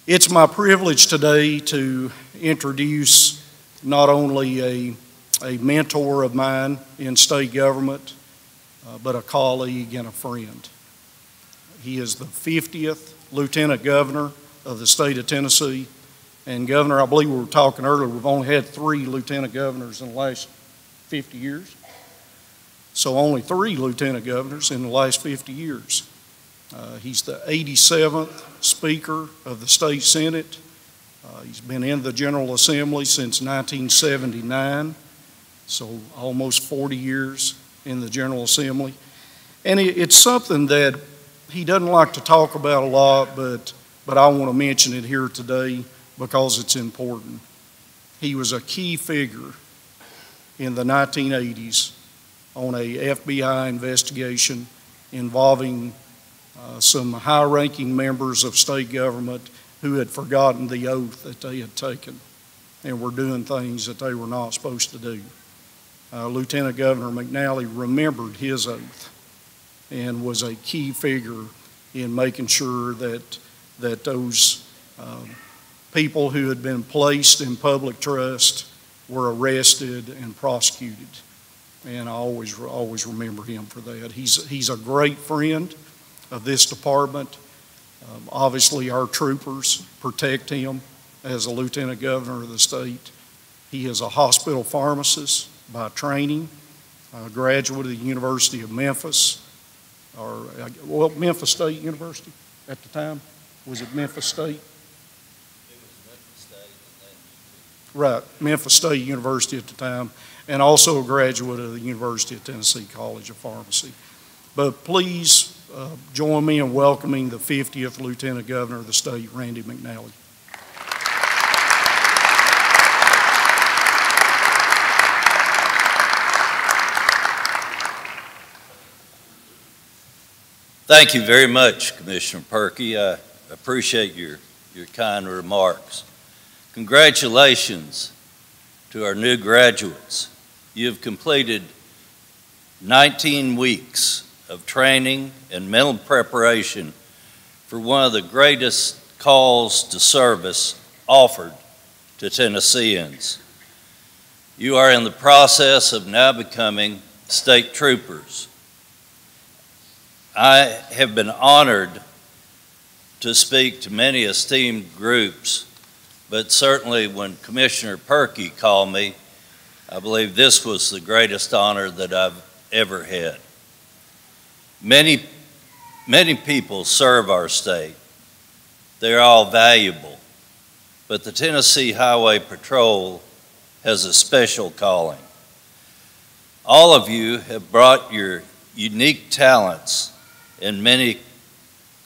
It's my privilege today to introduce not only a mentor of mine in state government, but a colleague and a friend. He is the 50th Lieutenant Governor of the state of Tennessee. And Governor, I believe we were talking earlier, we've only had 3 Lieutenant Governors in the last 50 years. So only 3 Lieutenant Governors in the last 50 years. He's the 87th Speaker of the State Senate. He's been in the General Assembly since 1979, so almost 40 years in the General Assembly. And it's something that he doesn't like to talk about a lot, but I want to mention it here today because it's important. He was a key figure in the 1980s on a FBI investigation involving some high-ranking members of state government who had forgotten the oath that they had taken and were doing things that they were not supposed to do. Lieutenant Governor McNally remembered his oath and was a key figure in making sure that those people who had been placed in public trust were arrested and prosecuted. And I always remember him for that. He's a great friend of this department. Obviously, our troopers protect him as a lieutenant governor of the state. He is a hospital pharmacist by training, a graduate of the University of Memphis, Memphis State University at the time. Was it Memphis State? It was Memphis State and then Right, Memphis State University at the time, and also a graduate of the University of Tennessee College of Pharmacy. But please join me in welcoming the 50th Lieutenant Governor of the state, Randy McNally. Thank you very much, Commissioner Perkey. I appreciate your kind remarks. Congratulations to our new graduates. You have completed 19 weeks of training and mental preparation for one of the greatest calls to service offered to Tennesseans. You are in the process of now becoming state troopers. I have been honored to speak to many esteemed groups, but certainly when Commissioner Perkey called me, I believe this was the greatest honor that I've ever had. Many people serve our state. They're all valuable, but the Tennessee Highway Patrol has a special calling. All of you have brought your unique talents and many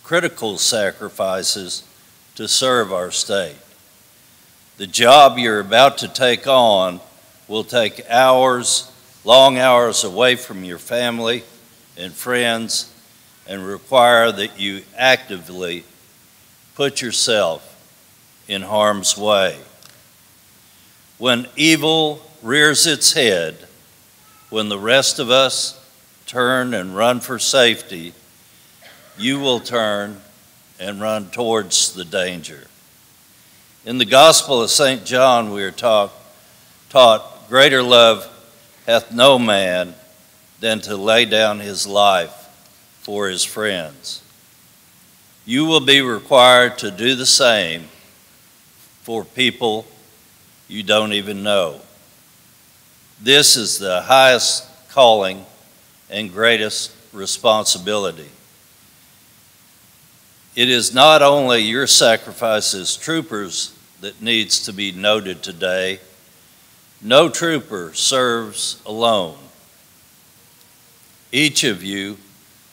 critical sacrifices to serve our state. The job you're about to take on will take hours, long hours away from your family and friends, and require that you actively put yourself in harm's way. When evil rears its head, when the rest of us turn and run for safety, you will turn and run towards the danger. In the Gospel of St. John, we are taught, greater love hath no man than to lay down his life for his friends. You will be required to do the same for people you don't even know. This is the highest calling and greatest responsibility. It is not only your sacrifice as troopers that needs to be noted today. No trooper serves alone. Each of you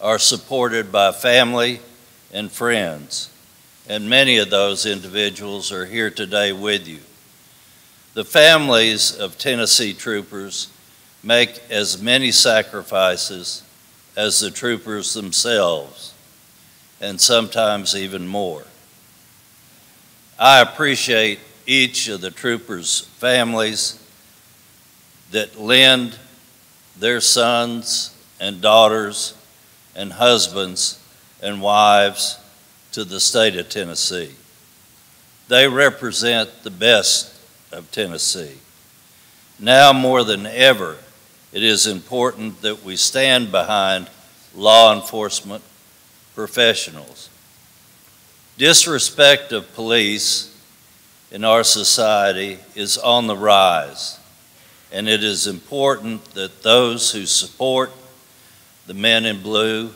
are supported by family and friends, and many of those individuals are here today with you. The families of Tennessee troopers make as many sacrifices as the troopers themselves, and sometimes even more. I appreciate each of the troopers' families that lend their sons and daughters and husbands and wives to the state of Tennessee. They represent the best of Tennessee. Now more than ever, it is important that we stand behind law enforcement professionals. Disrespect of police in our society is on the rise, and it is important that those who support the men in blue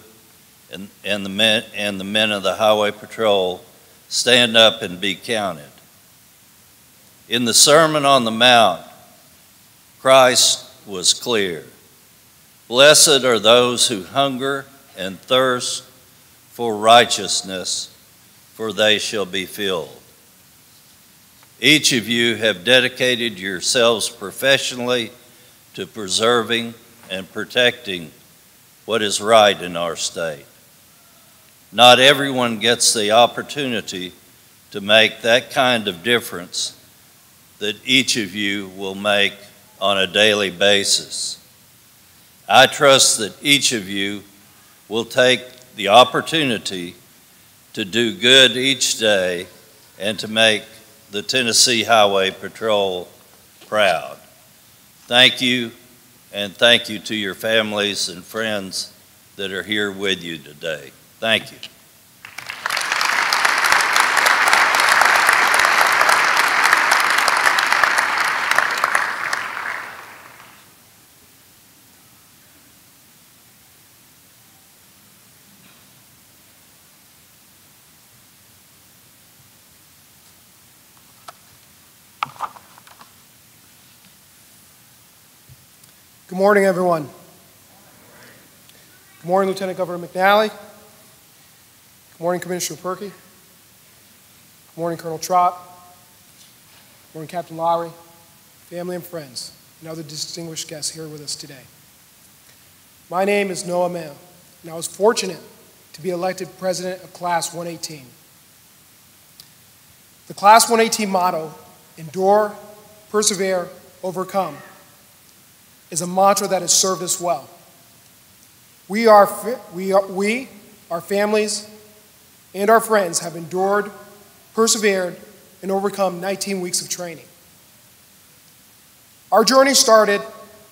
and the men of the Highway Patrol stand up and be counted. In the Sermon on the Mount, Christ was clear. Blessed are those who hunger and thirst for righteousness, for they shall be filled. Each of you have dedicated yourselves professionally to preserving and protecting what is right in our state. Not everyone gets the opportunity to make that kind of difference that each of you will make on a daily basis. I trust that each of you will take the opportunity to do good each day and to make the Tennessee Highway Patrol proud. Thank you, and thank you to your families and friends that are here with you today. Thank you. Good morning, everyone. Good morning, Lieutenant Governor McNally. Good morning, Commissioner Perkey. Good morning, Colonel Trott. Good morning, Captain Lowry, family and friends, and other distinguished guests here with us today. My name is Noah Mayo, and I was fortunate to be elected president of Class 118. The Class 118 motto, endure, persevere, overcome, is a mantra that has served us well. We, our families, and our friends have endured, persevered, and overcome 19 weeks of training. Our journey started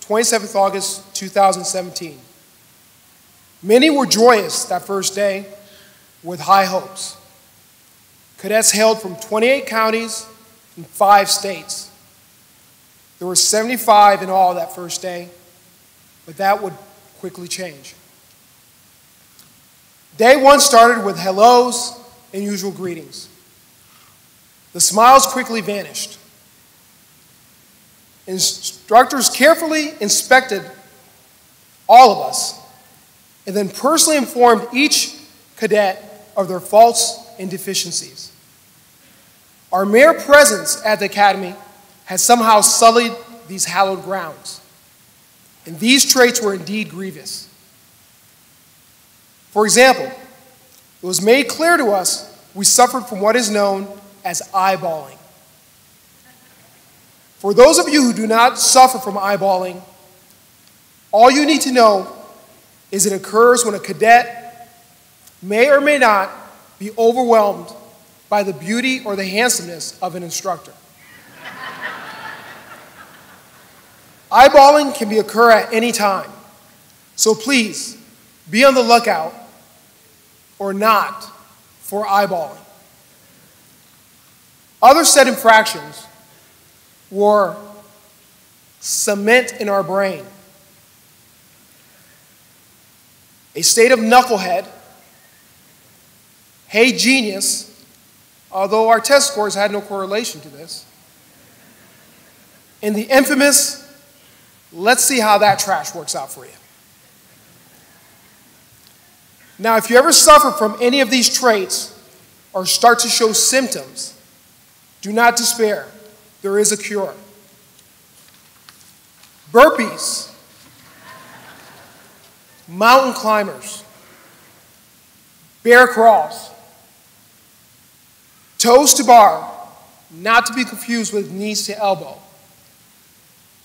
27th August 2017. Many were joyous that first day with high hopes. Cadets hailed from 28 counties and 5 states. There were 75 in all that first day, but that would quickly change. Day one started with hellos and usual greetings. The smiles quickly vanished. Instructors carefully inspected all of us and then personally informed each cadet of their faults and deficiencies. Our mere presence at the academy has somehow sullied these hallowed grounds, and these traits were indeed grievous. For example, it was made clear to us we suffered from what is known as eyeballing. For those of you who do not suffer from eyeballing, all you need to know is it occurs when a cadet may or may not be overwhelmed by the beauty or the handsomeness of an instructor. Eyeballing can occur at any time, so please be on the lookout or not for eyeballing. Other said infractions were cement in our brain, a state of knucklehead, hey genius, although our test scores had no correlation to this, and the infamous, let's see how that trash works out for you. Now, if you ever suffer from any of these traits or start to show symptoms, do not despair. There is a cure. Burpees, mountain climbers, bear crawls, toes to bar, not to be confused with knees to elbow.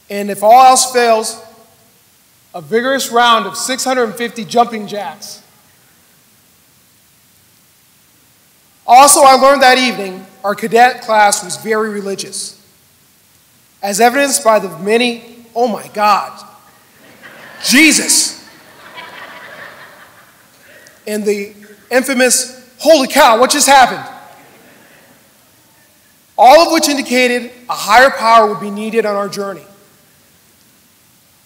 And if all else fails, a vigorous round of 650 jumping jacks. Also, I learned that evening our cadet class was very religious, as evidenced by the many, oh my God, Jesus, and the infamous, holy cow, what just happened? All of which indicated a higher power would be needed on our journey.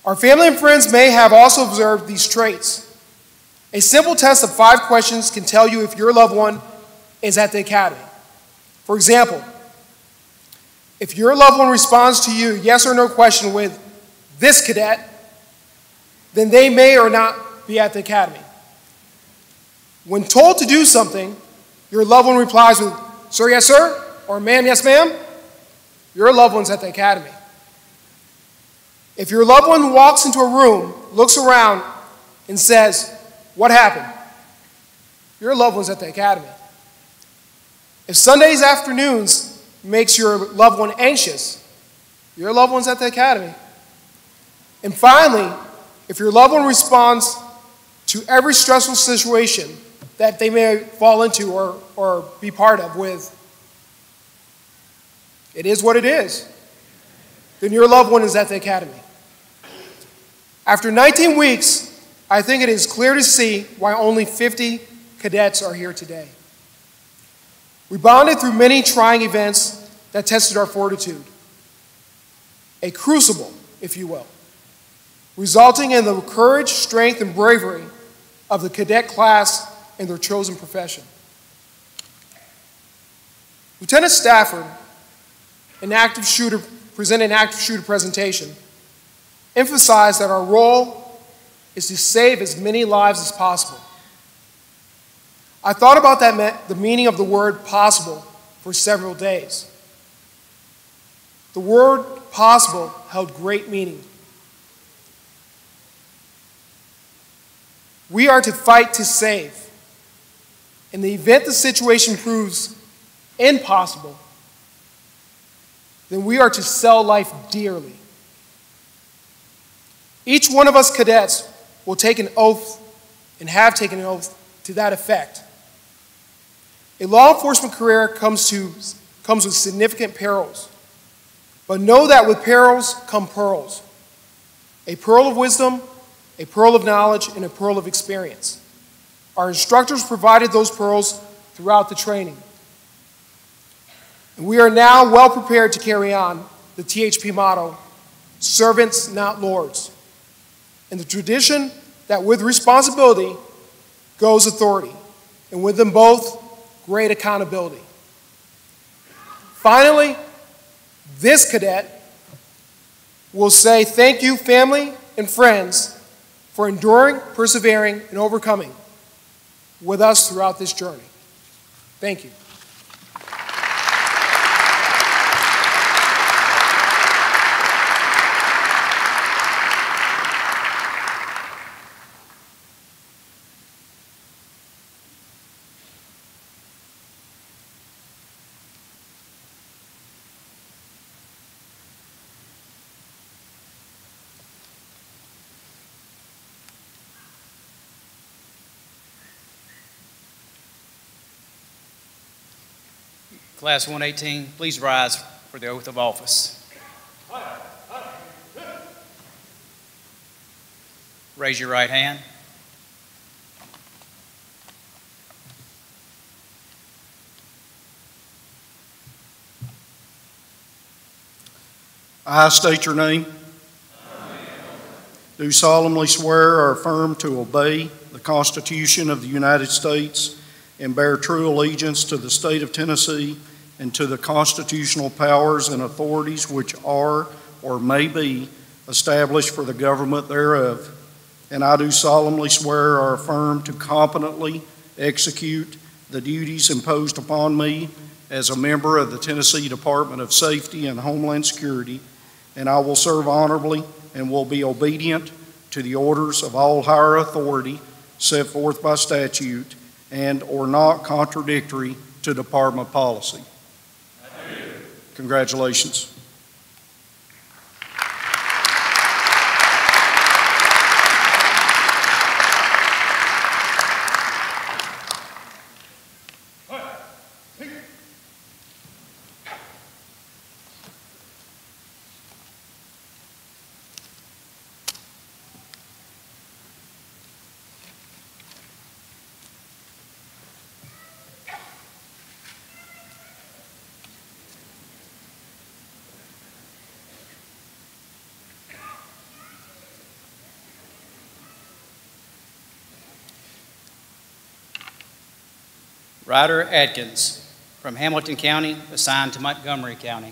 Our family and friends may have also observed these traits. A simple test of 5 questions can tell you if your loved one is at the academy. For example, if your loved one responds to you yes or no question with, "This cadet," then they may or not be at the academy. When told to do something, your loved one replies with, "Sir, yes, sir," or "Ma'am, yes, ma'am," your loved one's at the academy. If your loved one walks into a room, looks around, and says, "What happened?" your loved one's at the academy. If Sundays afternoons makes your loved one anxious, your loved one's at the academy. And finally, if your loved one responds to every stressful situation that they may fall into or be part of with, "It is what it is," then your loved one is at the academy. After 19 weeks, I think it is clear to see why only 50 cadets are here today. We bonded through many trying events that tested our fortitude. A crucible, if you will, resulting in the courage, strength, and bravery of the cadet class in their chosen profession. Lieutenant Stafford, presented an active shooter presentation, emphasized that our role is to save as many lives as possible. I thought about the meaning of the word possible for several days. The word possible held great meaning. We are to fight to save. In the event the situation proves impossible, then we are to sell life dearly. Each one of us cadets will take an oath and have taken an oath to that effect. A law enforcement career comes with significant perils, but know that with perils come pearls. A pearl of wisdom, a pearl of knowledge, and a pearl of experience. Our instructors provided those pearls throughout the training. And we are now well prepared to carry on the THP motto, "Servants, not lords," and the tradition that with responsibility goes authority, and with them both, great accountability. Finally, this cadet will say thank you, family and friends, for enduring, persevering, and overcoming with us throughout this journey. Thank you. Class 118, please rise for the oath of office. Raise your right hand. I state your name. Do solemnly swear or affirm to obey the Constitution of the United States and bear true allegiance to the state of Tennessee and to the constitutional powers and authorities which are or may be established for the government thereof. And I do solemnly swear or affirm to competently execute the duties imposed upon me as a member of the Tennessee Department of Safety and Homeland Security, and I will serve honorably and will be obedient to the orders of all higher authority set forth by statute and or not contradictory to department policy. Congratulations. Ryder Adkins, from Hamilton County, assigned to Montgomery County.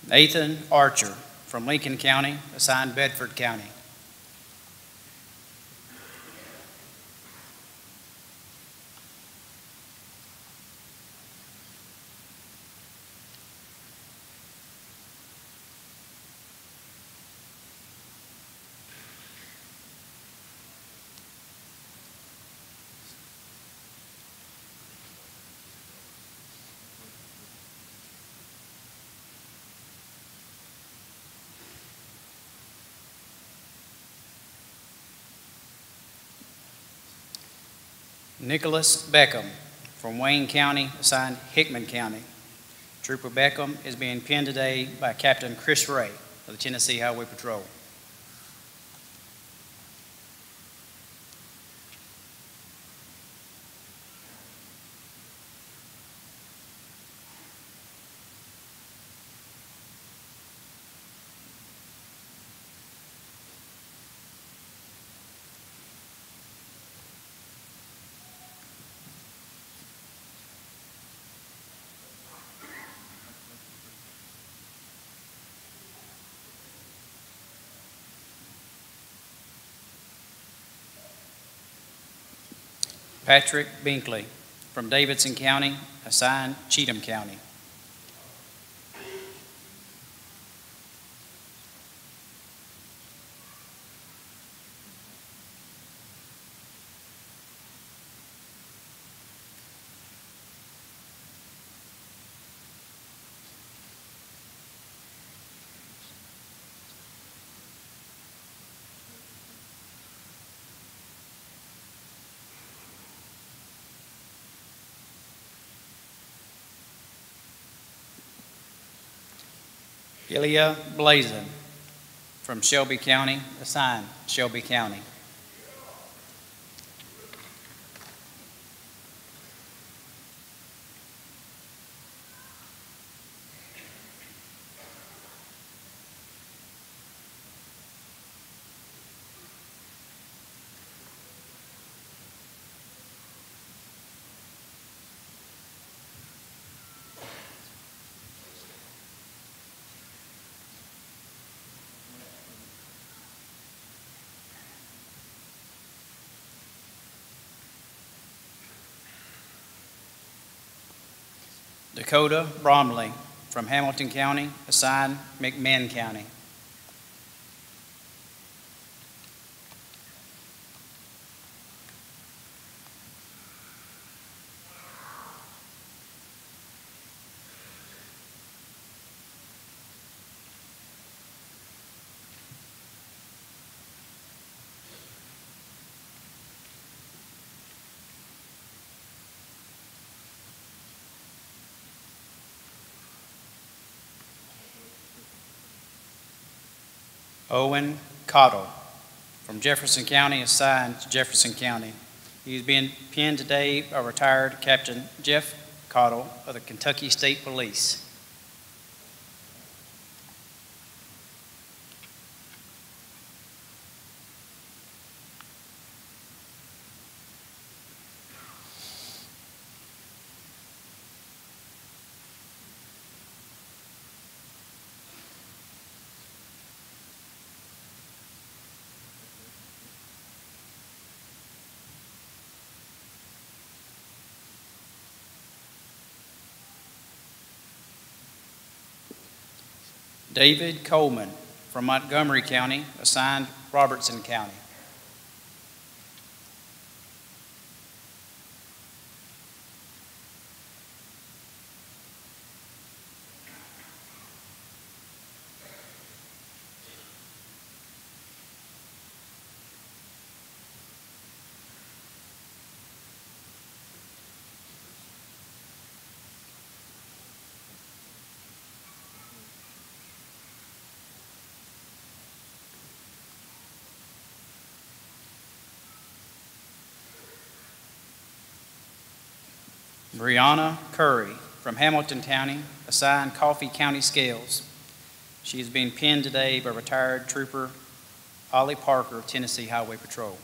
Nathan Archer from Lincoln County, assigned Bedford County. Nicholas Beckham from Wayne County, assigned Hickman County. Trooper Beckham is being pinned today by Captain Chris Ray of the Tennessee Highway Patrol. Patrick Binkley from Davidson County, assigned Cheatham County. Ilya Blazin from Shelby County, assigned Shelby County. Dakota Bromley from Hamilton County, assigned McMinn County. Owen Cottle from Jefferson County, assigned to Jefferson County. He is being pinned today by retired Captain Jeff Cottle of the Kentucky State Police. David Coleman from Montgomery County, assigned Robertson County. Brianna Curry from Hamilton County, assigned Coffee County Scales. She is being pinned today by retired Trooper Ollie Parker of Tennessee Highway Patrol.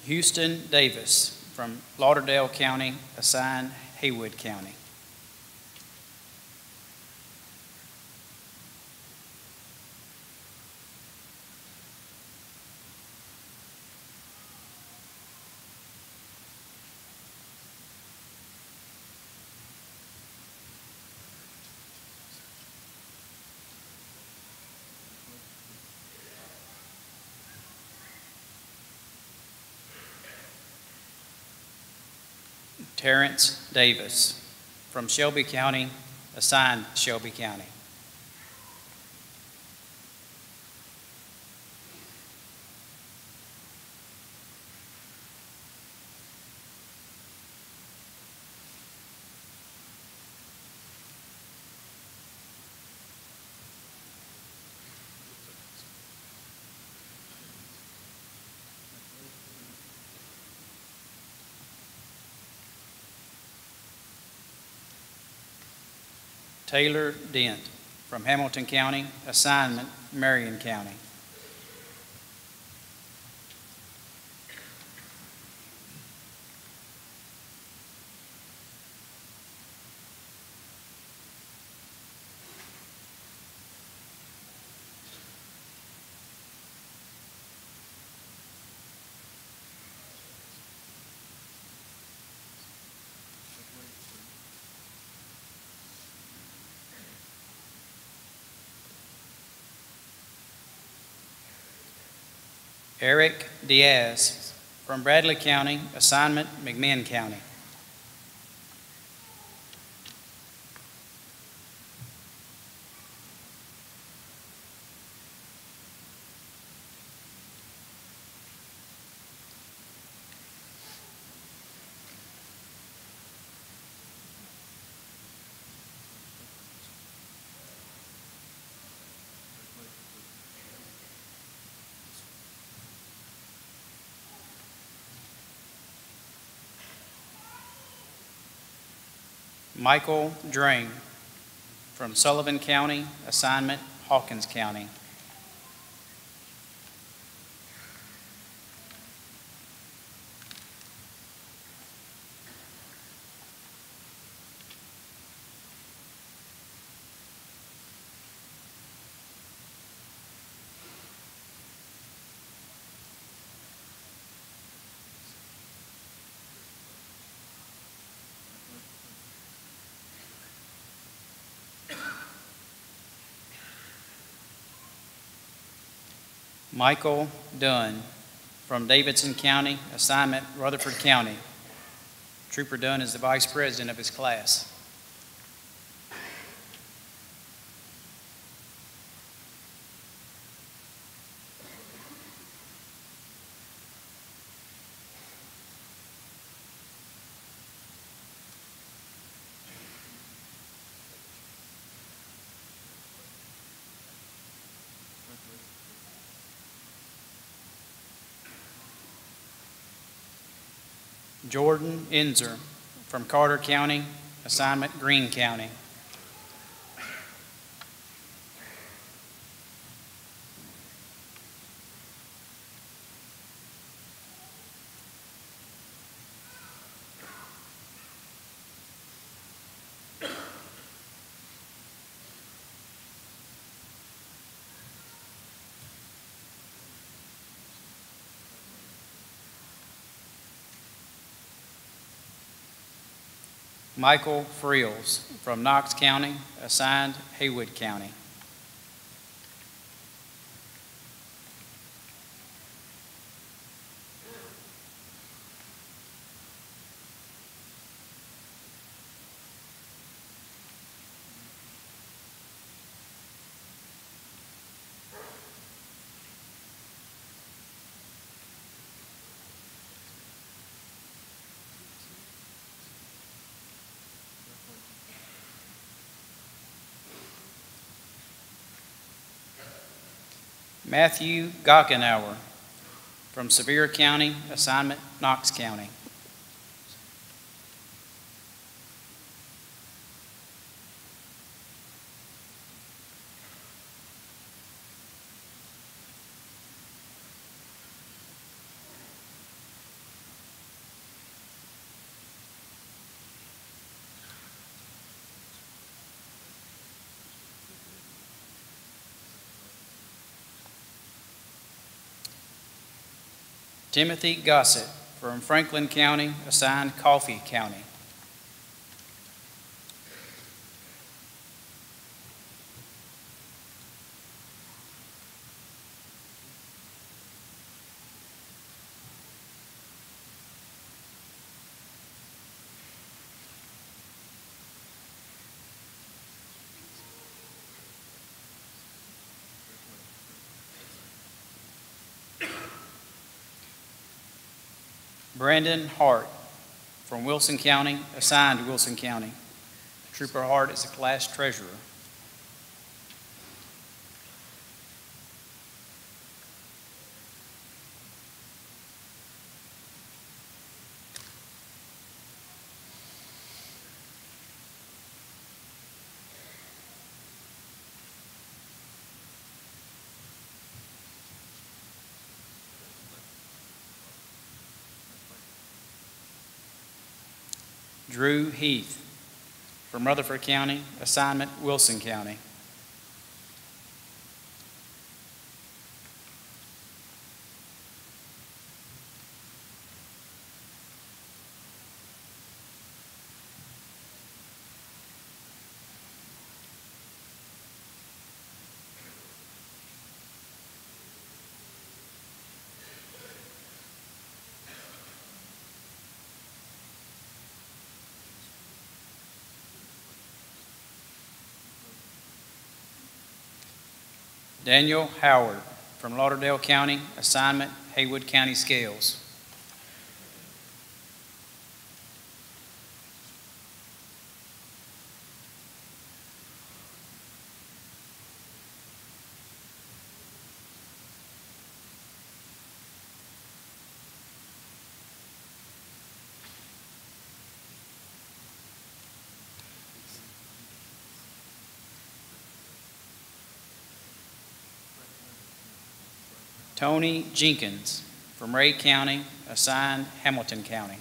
Houston Davis from Lauderdale County, assigned Haywood County. Terrence Davis from Shelby County, assigned Shelby County. Taylor Dent from Hamilton County, assignment Marion County. Eric Diaz from Bradley County, assignment McMinn County. Michael Drain from Sullivan County, assignment Hawkins County. Michael Dunn from Davidson County, assignment Rutherford County. Trooper Dunn is the vice president of his class. Jordan Enzer from Carter County, assignment Greene County. Michael Friels from Knox County, assigned Haywood County. Matthew Gockenauer from Sevier County, assignment Knox County. Timothy Gossett from Franklin County, assigned Coffee County. Brandon Hart from Wilson County, assigned Wilson County. Trooper Hart is the class treasurer. Drew Heath from Rutherford County, assignment Wilson County. Daniel Howard from Lauderdale County, assignment Haywood County Scales. Tony Jenkins from Ray County, assigned Hamilton County.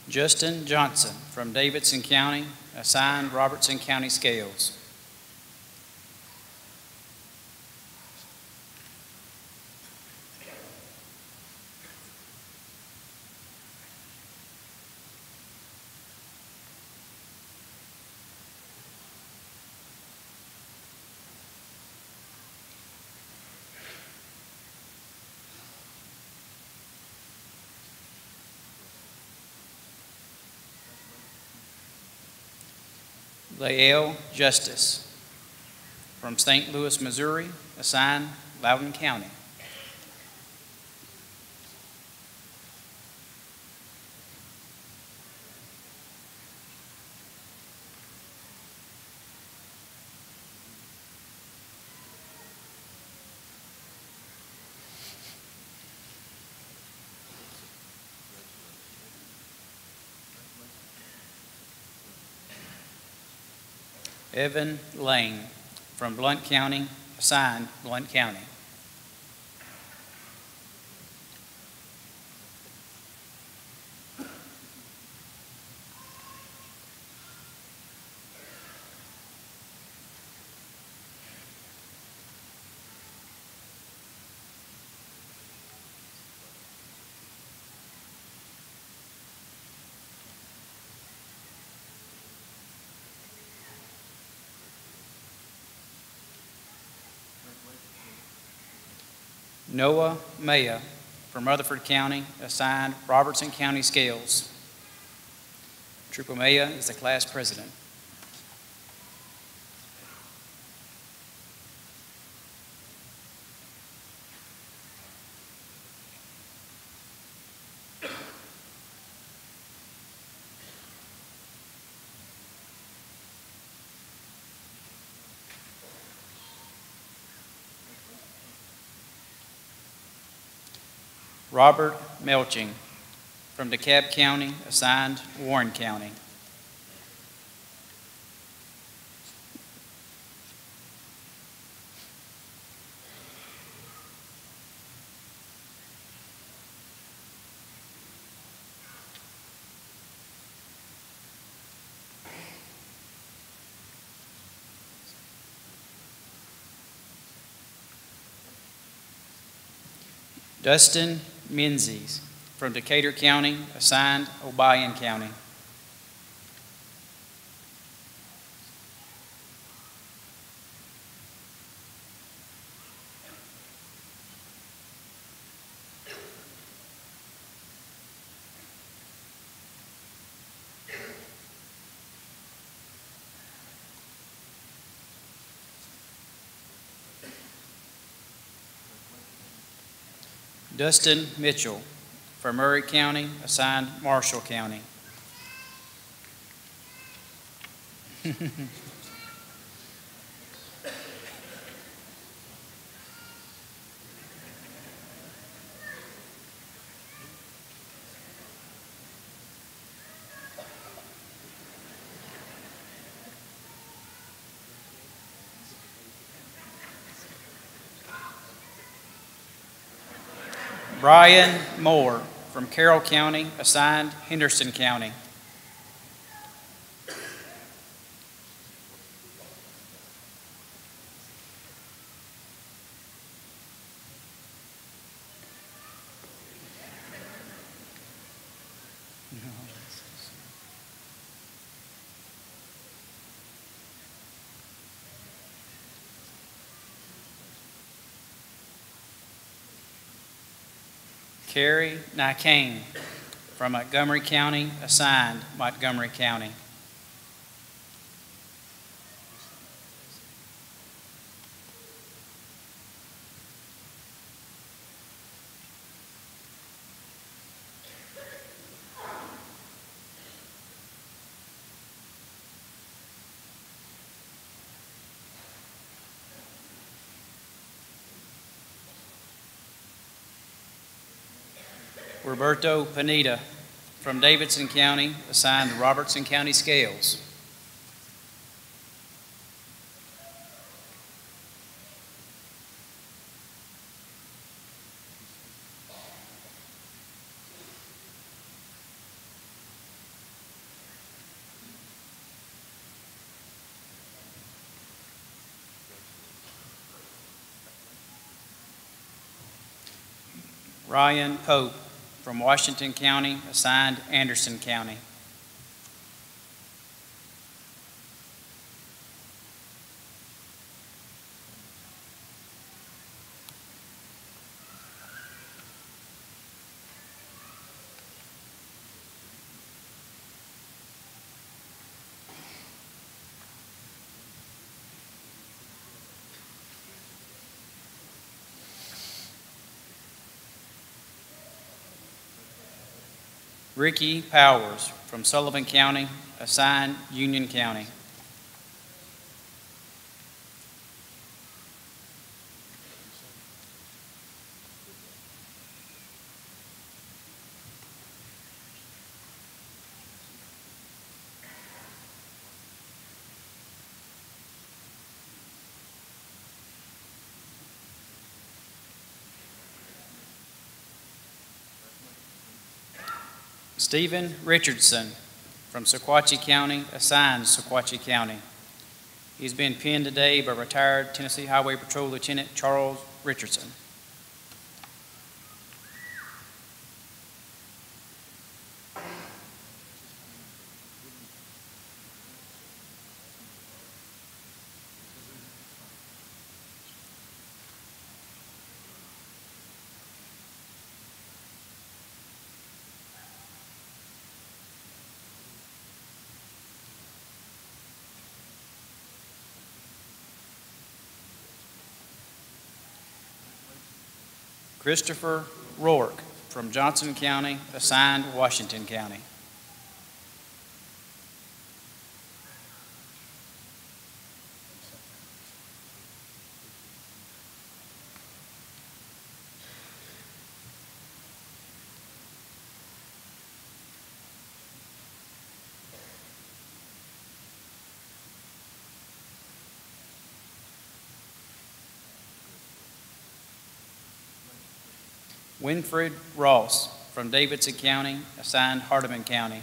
Justin Johnson from Davidson County, assigned Robertson County Scales. Lael Justice from St. Louis, Missouri, assigned Loudoun County. Evan Lane from Blount County, assigned Blount County. Noah Maya from Rutherford County, assigned Robertson County Scales. Trooper Maya is the class president. Robert Melching. From DeKalb County, assigned Warren County. Dustin Menzies. From Decatur County, assigned Obion County. Dustin Mitchell. From Murray County, assigned Marshall County. Brian Moore. From Carroll County, assigned Henderson County. Carrie Nakane. From Montgomery County, assigned Montgomery County. Roberto Pineda. From Davidson County, assigned Robertson County Scales. Ryan Pope. From Washington County, assigned Anderson County. Ricky Powers. From Sullivan County, assigned Union County. Stephen Richardson. From Sequatchie County, assigned Sequatchie County. He's been pinned today by retired Tennessee Highway Patrol Lieutenant Charles Richardson. Christopher Rourke. From Johnson County, assigned Washington County. Winfred Ross from Davidson County, assigned Hardeman County.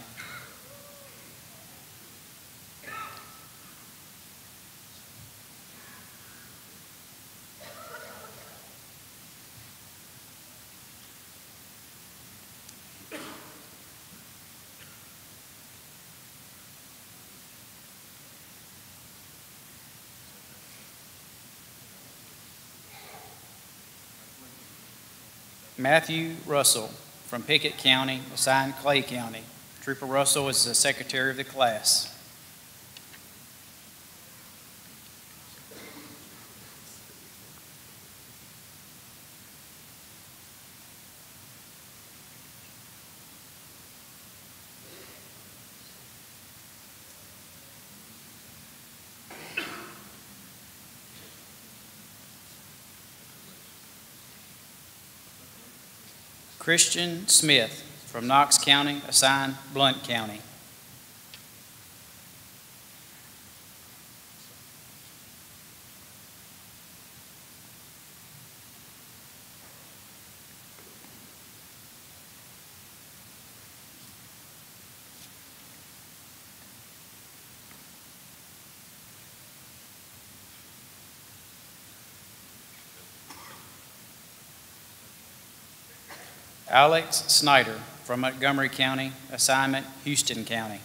Matthew Russell from Pickett County, assigned Clay County. Trooper Russell is the secretary of the class. Christian Smith from Knox County, assigned Blount County. Alex Snyder from Montgomery County, assignment Houston County.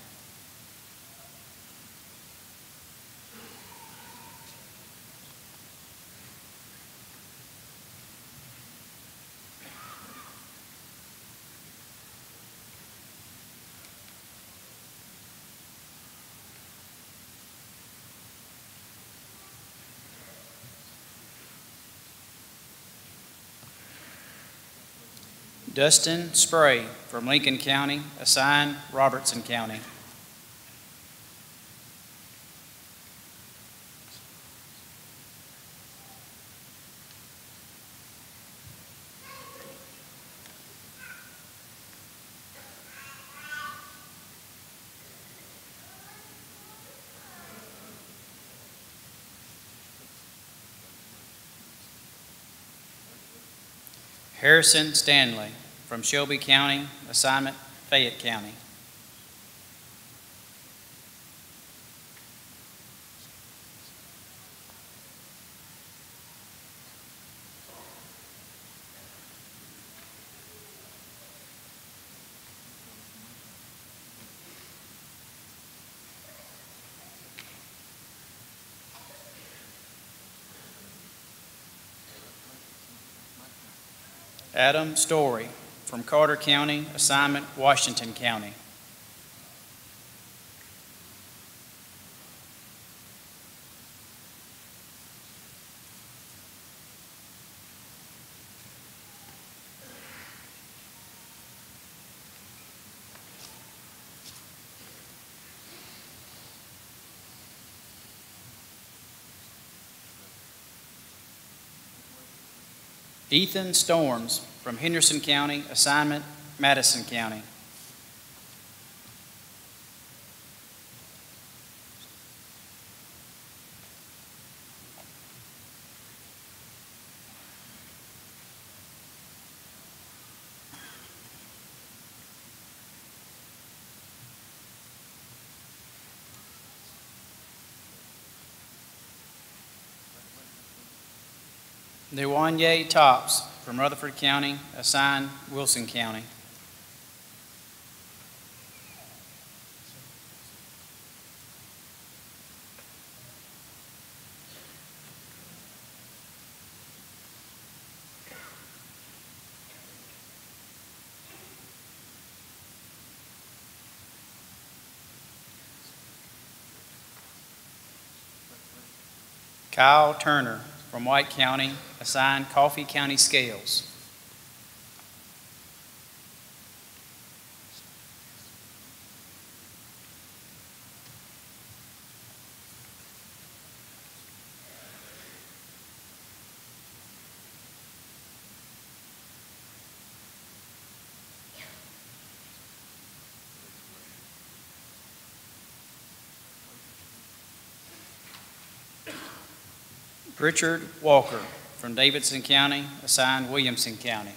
Dustin Spray from Lincoln County, assigned Robertson County. Harrison Stanley from Shelby County, assignment Fayette County. Adam Story from Carter County, assignment Washington County. Ethan Storms from Henderson County, assignment Madison County. Dewanye Tops from Rutherford County, assigned Wilson County. Kyle Turner from White County, assigned Coffee County Scales. Richard Walker from Davidson County, assigned Williamson County.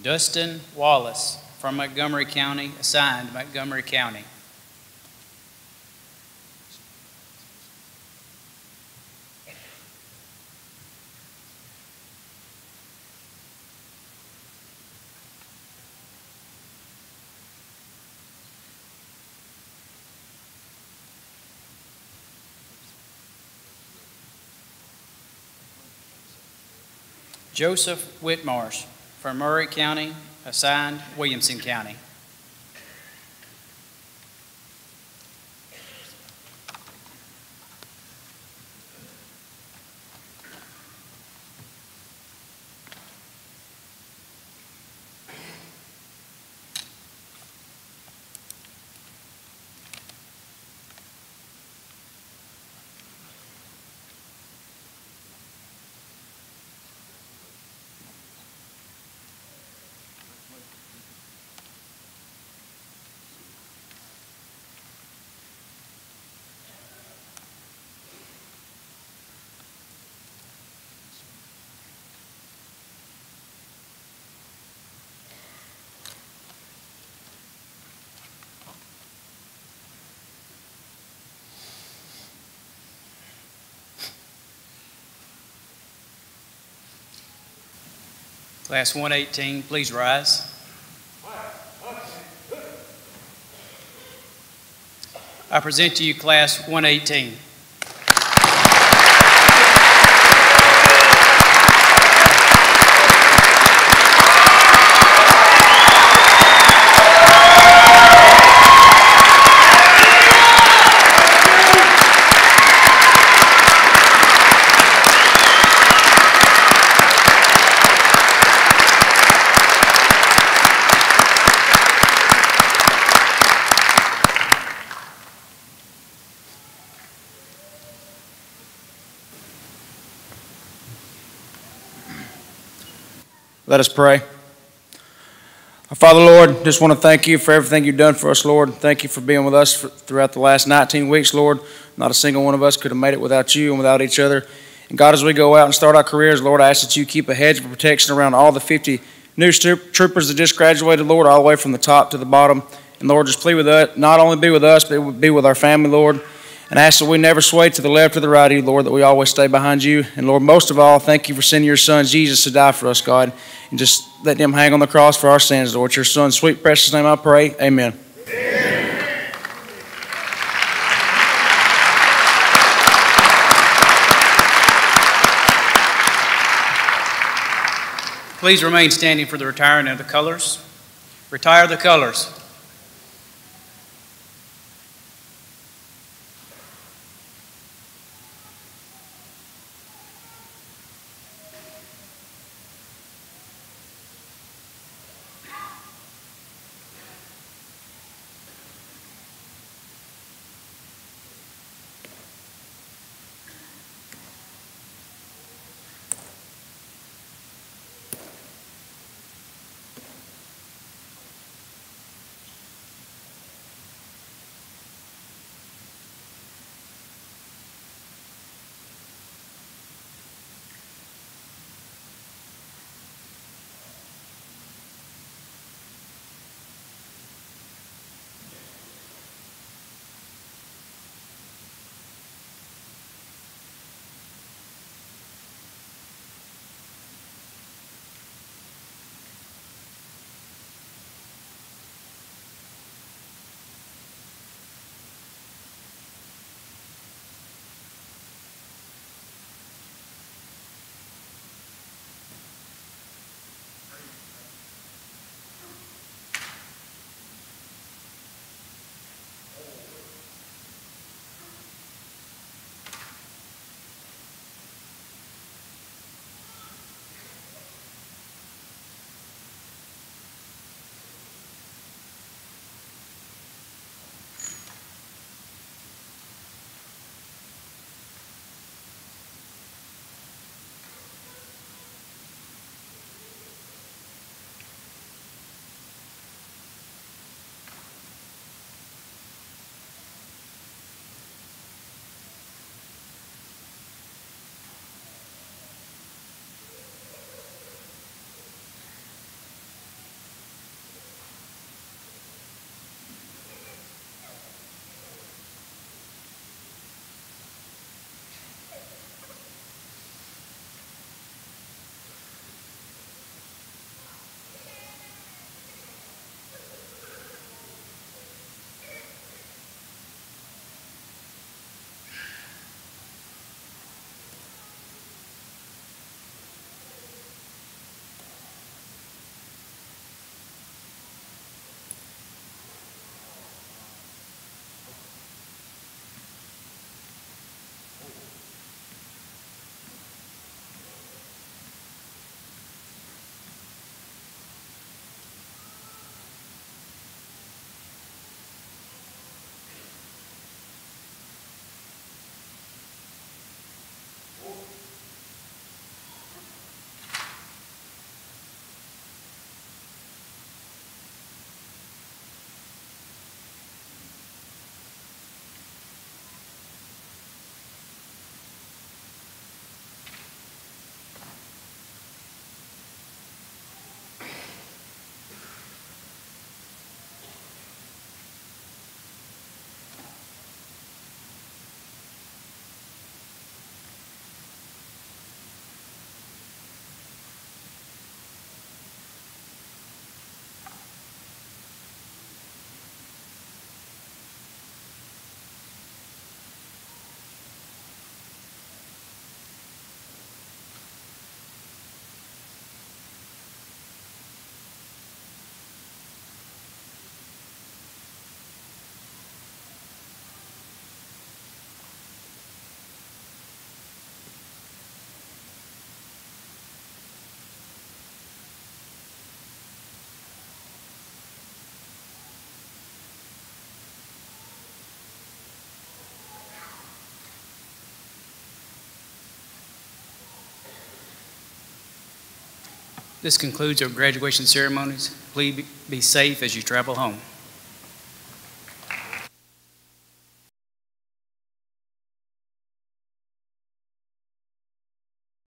Dustin Wallace, from Montgomery County, assigned Montgomery County. Joseph Whitmarsh, from Murray County, assigned Williamson County. Class 118, please rise. I present to you Class 118. Let us pray. Our Father, Lord, just want to thank you for everything you've done for us, Lord. Thank you for being with us throughout the last 19 weeks, Lord. Not a single one of us could have made it without you and without each other. And God, as we go out and start our careers, Lord, I ask that you keep a hedge of protection around all the 50 new troopers that just graduated, Lord, all the way from the top to the bottom. And Lord, just please with us, not only be with us, but be with our family, Lord. And I ask that we never sway to the left or the right of you, Lord, that we always stay behind you. And Lord, most of all, thank you for sending your son, Jesus, to die for us, God. And just let him hang on the cross for our sins, Lord. Your son's sweet, precious name I pray. Amen. Please remain standing for the retiring of the colors. Retire the colors. This concludes our graduation ceremonies. Please be safe as you travel home.